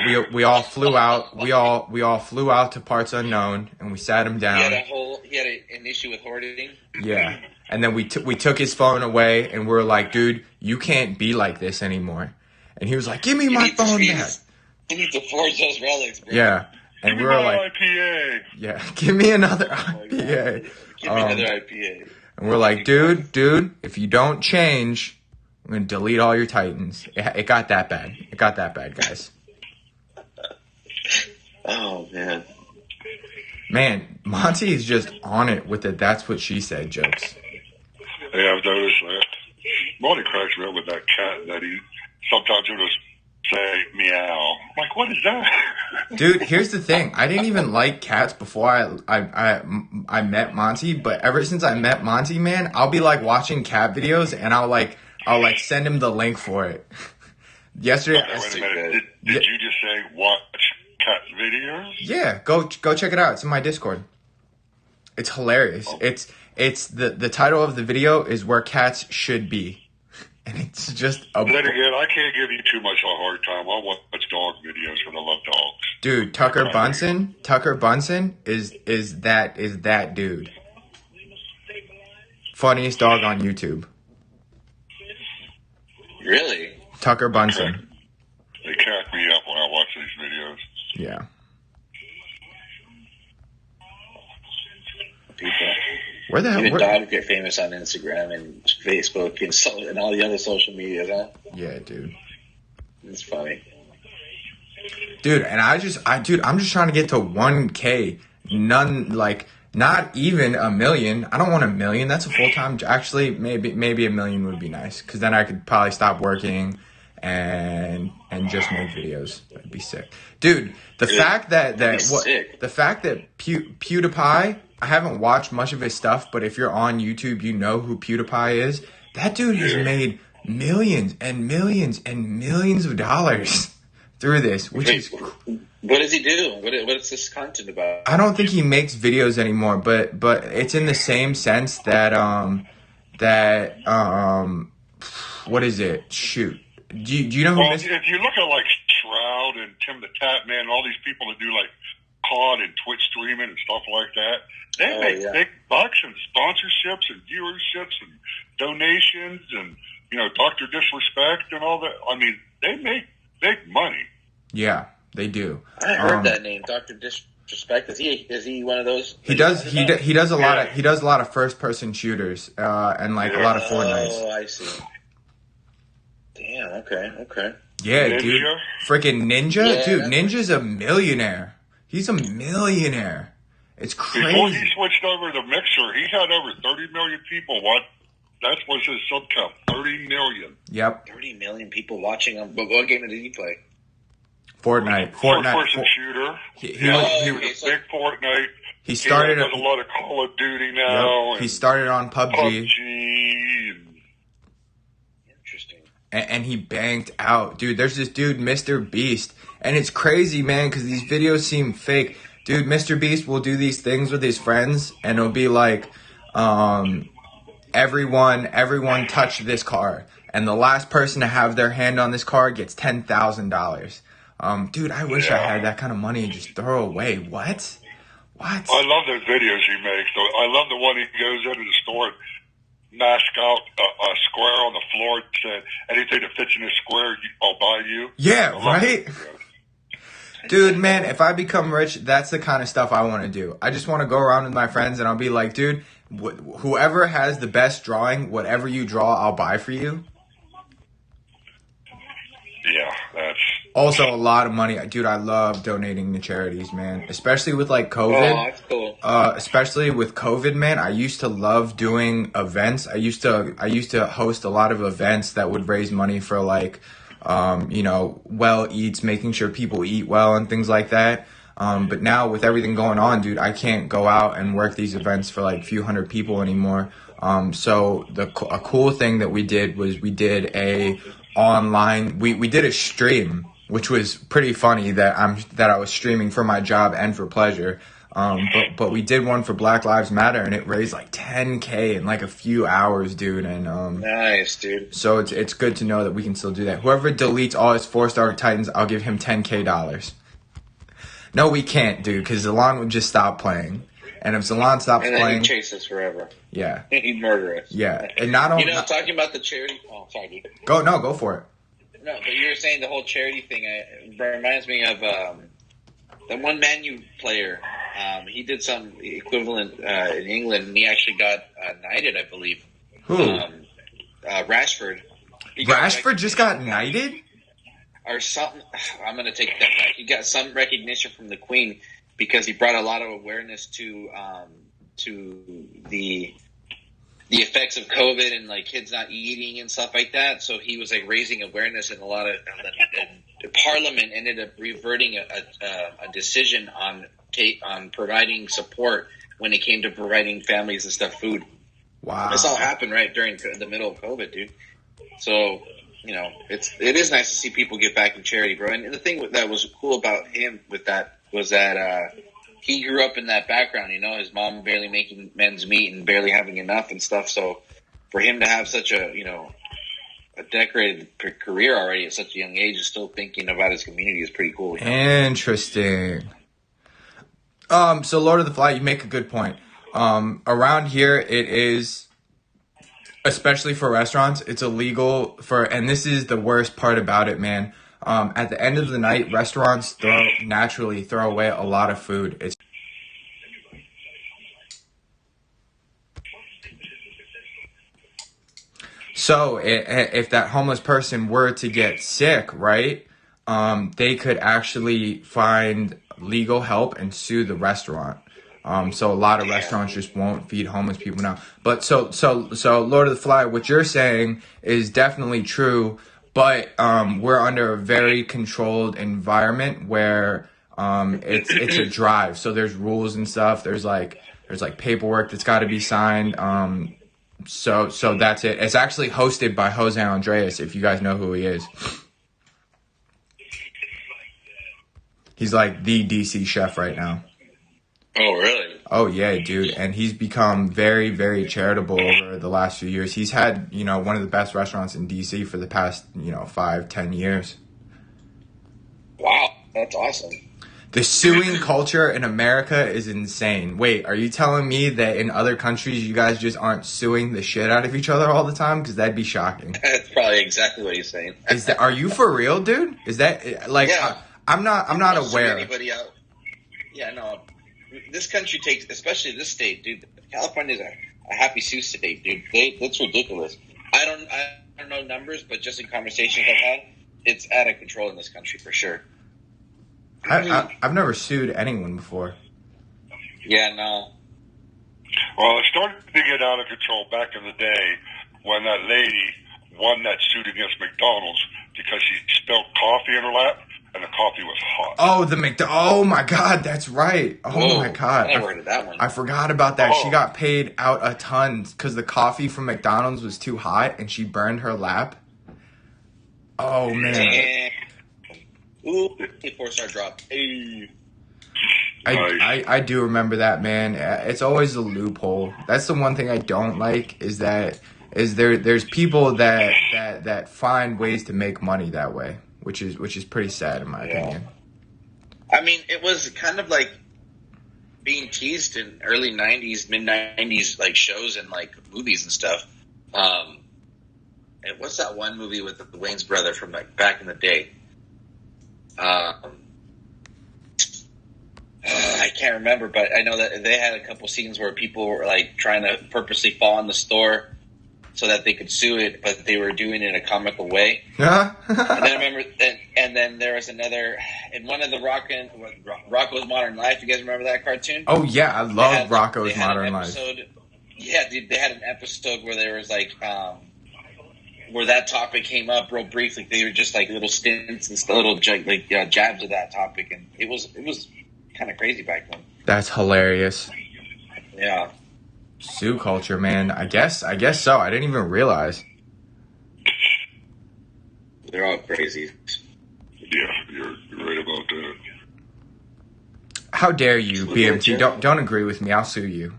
flew out. We all flew out to parts unknown, and we sat him down. He had an issue with hoarding. Yeah. And then we took his phone away, and we're like, dude, you can't be like this anymore. And he was like, give me my phone back. You need to forge those relics, bro. Yeah. And we were like, IPA. Yeah, give me another IPA. Give me another IPA. And we're like, dude, if you don't change, I'm going to delete all your Titans. It got that bad. It got that bad, guys. Oh, man. Man, Monty is just on it with the that's what she said jokes. Yeah, I've noticed that. Monty cracks me up with that cat that he sometimes he'll just say meow. I'm like, what is that? Dude, here's the thing. I didn't even like cats before I met Monty, but ever since I met Monty, man, I'll be like watching cat videos and I'll send him the link for it. Yesterday, wait a minute. Did you just say watch cat videos? Yeah, go check it out. It's in my Discord. It's hilarious. Oh. It's the title of the video is Where Cats Should Be. And it's just a... Then again, I can't give you too much of a hard time. I watch dog videos because I love dogs. Dude, Tucker Bunsen is that dude. Funniest dog on YouTube. Really? Tucker Bunsen. They crack me up when I watch these videos. Yeah. Where the hell? Even dogs get famous on Instagram and Facebook and all the other social media, huh? Yeah, dude. It's funny. Dude, and I'm just trying to get to 1K. Not even 1 million. I don't want 1 million. That's a full-time. Actually, maybe 1 million would be nice. Because then I could probably stop working and just make videos. That'd be sick. Dude, the fact that PewDiePie, I haven't watched much of his stuff, but if you're on YouTube, you know who PewDiePie is. That dude has made millions and millions and millions of dollars through this, which is... What does he do? What's this content about? I don't think he makes videos anymore, but it's in the same sense that what is it? Shoot. Do you know who? Well, if you look at like Shroud and Tim the Tap Man, all these people that do like COD and Twitch streaming and stuff like that. They make big bucks and sponsorships and viewerships and donations and, you know, Dr. Disrespect and all that. I mean, they make big money. Yeah, they do. I heard that name, Dr. Disrespect. Is he one of those? He does a lot of first person shooters and like a lot of Fortnite. Oh, I see. Damn. Okay. Yeah, Ninja? dude. Freaking Ninja, Yeah, dude. Ninja's a millionaire. He's a millionaire. It's crazy. Before he switched over to Mixer, he had over 30 million people watch. That was his sub count, 30 million. Yep. 30 million people watching him. But what game did he play? Fortnite. First-person shooter. He was a big Fortnite. He started does a lot of Call of Duty now. Yep. He started on PUBG. Interesting. And he banked out. Dude, there's this dude, Mr. Beast. And it's crazy, man, because these videos seem fake. Dude, Mr. Beast will do these things with his friends, and it'll be like, everyone touch this car. And the last person to have their hand on this car gets $10,000. Dude, I wish I had that kind of money and just throw away. What? I love those videos he makes. I love the one he goes into the store and mask out a square on the floor and said, anything that fits in this square, I'll buy you. Yeah, right? Dude, man, if I become rich, that's the kind of stuff I want to do. I just want to go around with my friends and I'll be like, dude, whoever has the best drawing, whatever you draw, I'll buy for you. Yeah, that's... Also, a lot of money. Dude, I love donating to charities, man. Especially with, like, COVID. Oh, that's cool. Especially with COVID, man. I used to love doing events. I used to host a lot of events that would raise money for, like, you know, well eats, making sure people eat well and things like that. But now with everything going on, dude, I can't go out and work these events for, like, a few hundred people anymore. So a cool thing that we did was we did a online, we did a stream, which was pretty funny that I was streaming for my job and for pleasure. But we did one for Black Lives Matter and it raised like $10K in like a few hours, dude. And nice, dude. So it's good to know that we can still do that. Whoever deletes all his 4-star Titans, I'll give him $10K. No, we can't, dude, because Zalon would just stop playing. And if Zalon stops and then playing, he'd chase us forever. Yeah, He'd murder us. Yeah, and not only talking about the charity. Oh, sorry, dude. Go for it. No, but you were saying the whole charity thing. It reminds me of the one Man U player. He did some equivalent in England, and he actually got knighted, I believe. Who? Rashford. Rashford just got knighted? Or something. I'm going to take that back. He got some recognition from the Queen because he brought a lot of awareness to the effects of COVID and like kids not eating and stuff like that. So he was like raising awareness, and a lot of the Parliament ended up reverting a decision on providing support when it came to providing families and stuff food. Wow, this all happened right during the middle of COVID, dude. So you know, it is nice to see people get back in charity, bro. And the thing that was cool about him with that was that he grew up in that background. You know, his mom barely making men's meat and barely having enough and stuff. So for him to have such a decorated career already at such a young age, and still thinking about his community is pretty cool. You know? Interesting. So Lord of the Fly, you make a good point. Around here, it is, especially for restaurants, it's illegal and this is the worst part about it, man. At the end of the night, restaurants naturally throw away a lot of food. So if that homeless person were to get sick, right, they could actually find legal help and sue the restaurant. So a lot of restaurants just won't feed homeless people now. But so Lord of the Fly, what you're saying is definitely true. But we're under a very controlled environment where it's a drive. So there's rules and stuff. There's like paperwork that's got to be signed. So that's it. It's actually hosted by Jose Andres, if you guys know who he is. He's like the DC chef right now. Oh, really? Oh, yeah, dude. And he's become very, very charitable over the last few years. He's had, one of the best restaurants in DC for the past, 5-10 years. Wow, that's awesome. The suing culture in America is insane. Wait, are you telling me that in other countries you guys just aren't suing the shit out of each other all the time? Because that'd be shocking. That's probably exactly what he's saying. Are you for real, dude? Is that like? Yeah. I'm not aware. Anybody out? Yeah, no. This country takes, especially this state, dude. California's a happy Sue state, dude. That's ridiculous. I don't know numbers, but just in conversations I've had, it's out of control in this country for sure. I've never sued anyone before. Yeah, no. Well, it started to get out of control back in the day when that lady won that suit against McDonald's because she spilled coffee in her lap and the coffee was hot. Oh, oh my God, that's right. Oh my God. I never heard of that one. I forgot about that. Oh. She got paid out a ton because the coffee from McDonald's was too hot and she burned her lap. Oh, man. Damn. Ooh, 4-star drop. Hey. I do remember that, man. It's always a loophole. That's the one thing I don't like is there's people that find ways to make money that way, which is pretty sad in my opinion. I mean, it was kind of like being teased in early 90s, mid 90s, like shows and like movies and stuff. And what's that one movie with the Wayans brother from like back in the day? I can't remember, but I know that they had a couple scenes where people were like trying to purposely fall in the store so that they could sue it, but they were doing it in a comical way. And then I remember, and then there was another in one of the Rocco's Modern Life. You guys remember that cartoon? Oh yeah, I love Rocco's Modern Life. Yeah, dude, they had an episode where there was like where that topic came up real briefly. They were just like little stints and little jabs of that topic, and it was kind of crazy back then. That's hilarious. Yeah. Sue culture, man. I guess so. I didn't even realize. They're all crazy. Yeah, you're right about that. How dare you, BMT? Don't agree with me. I'll sue you.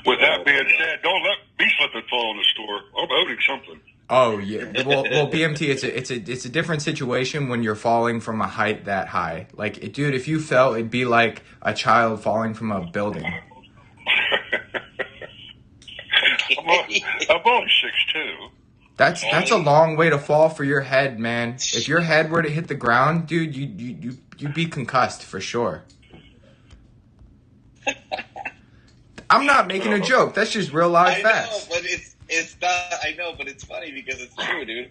With that being said, don't let me slip and fall in the store. I'm owning something. Oh yeah. Well, BMT, it's a different situation when you're falling from a height that high. Like, dude, if you fell, it'd be like a child falling from a building. I'm only 6'2". That's a long way to fall for your head, man. If your head were to hit the ground, dude, you'd be concussed for sure. I'm not making a joke. That's just real life facts. I know, but it's not. I know, but it's funny because it's true, dude.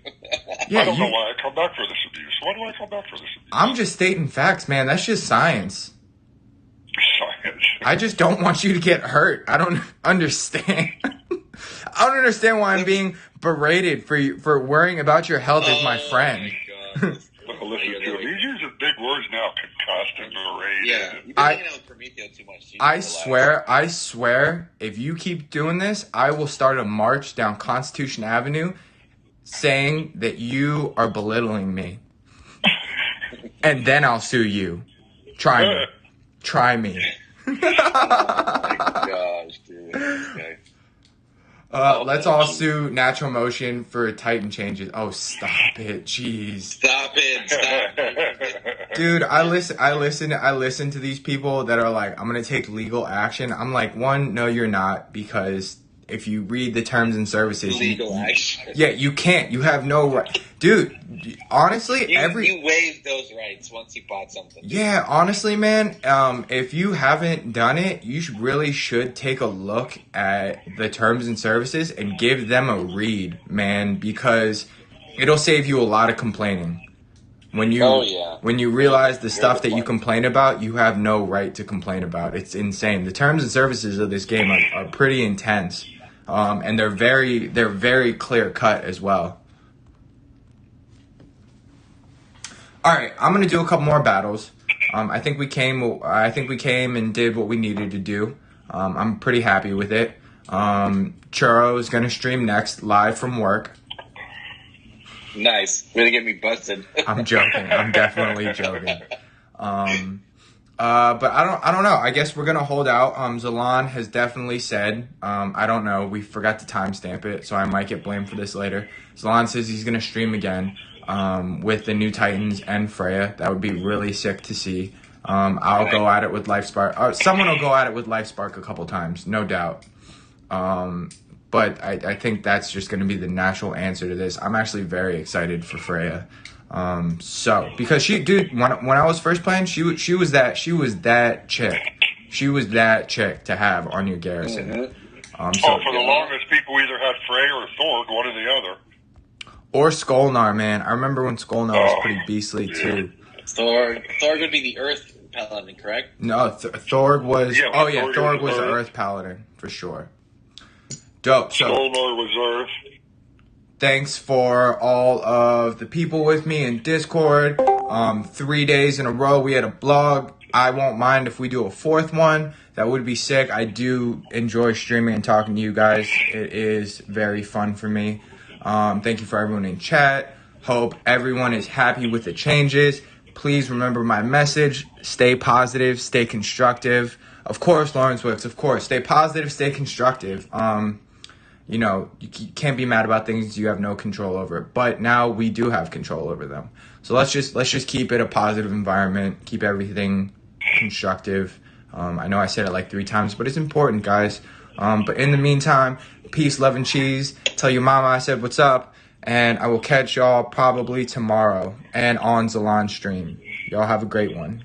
Yeah, I don't know why I come back for this abuse. Why do I come back for this abuse? I'm just stating facts, man. That's just science. Science. I just don't want you to get hurt. I don't understand. I don't understand why I'm being berated for worrying about your health as my friend. Oh my God. Well, listen to him. He's using big words now, concussed and berated. Yeah, you've been hanging out with Prometeo too much. I swear, if you keep doing this, I will start a march down Constitution Avenue saying that you are belittling me. And then I'll sue you. Try me. Try me. Oh my gosh, dude. Okay. Let's all sue Natural Motion for Titan changes. Oh, stop it. Jeez. Stop it. Dude, I listen to these people that are like, I'm going to take legal action. I'm like, one, no, you're not, because if you read the terms and services, Legal action. Yeah, you can't. You have no right. Dude, honestly, you waived those rights once you bought something. Yeah, honestly, man, if you haven't done it, you really should take a look at the terms and services and give them a read, man, because it'll save you a lot of complaining. When you realize the stuff that you complain about, you have no right to complain about. It's insane. The terms and services of this game are pretty intense, and they're very clear cut as well. All right, I'm gonna do a couple more battles. I think we came and did what we needed to do. I'm pretty happy with it. Churro is gonna stream next live from work. Nice. Way to get me busted. I'm joking. I'm definitely joking. But I don't know. I guess we're gonna hold out. Zalan has definitely said, I don't know. We forgot to timestamp it, so I might get blamed for this later. Zalan says he's gonna stream again, with the new Titans and Freya. That would be really sick to see. I'll go at it with LifeSpark. Someone will go at it with LifeSpark a couple times, no doubt. But I think that's just going to be the natural answer to this. I'm actually very excited for Freya. Because when I was first playing, she was that chick. She was that chick to have on your garrison. For the longest, people either had Freya or Thorg, one or the other. Or Skolnar, man. I remember when Skolnar was pretty beastly too. Thorg would be the Earth Paladin, correct? No, Thorg was. Yeah, Thorg was the Earth Paladin for sure. Dope. So Skolnar was Earth. thanks for all of the people with me in Discord. 3 days in a row, we had a blog. I won't mind if we do a fourth one. That would be sick. I do enjoy streaming and talking to you guys. It is very fun for me. Thank you for everyone in chat. Hope everyone is happy with the changes. Please remember my message. Stay positive. Stay constructive. Of course, Lawrence Wicks. Of course. Stay positive. Stay constructive. You can't be mad about things you have no control over. But now we do have control over them. So let's just keep it a positive environment. Keep everything constructive. I know I said it like 3 times, but it's important, guys. But in the meantime, peace, love, and cheese. Tell your mama I said what's up. And I will catch y'all probably tomorrow and on Zalon stream. Y'all have a great one.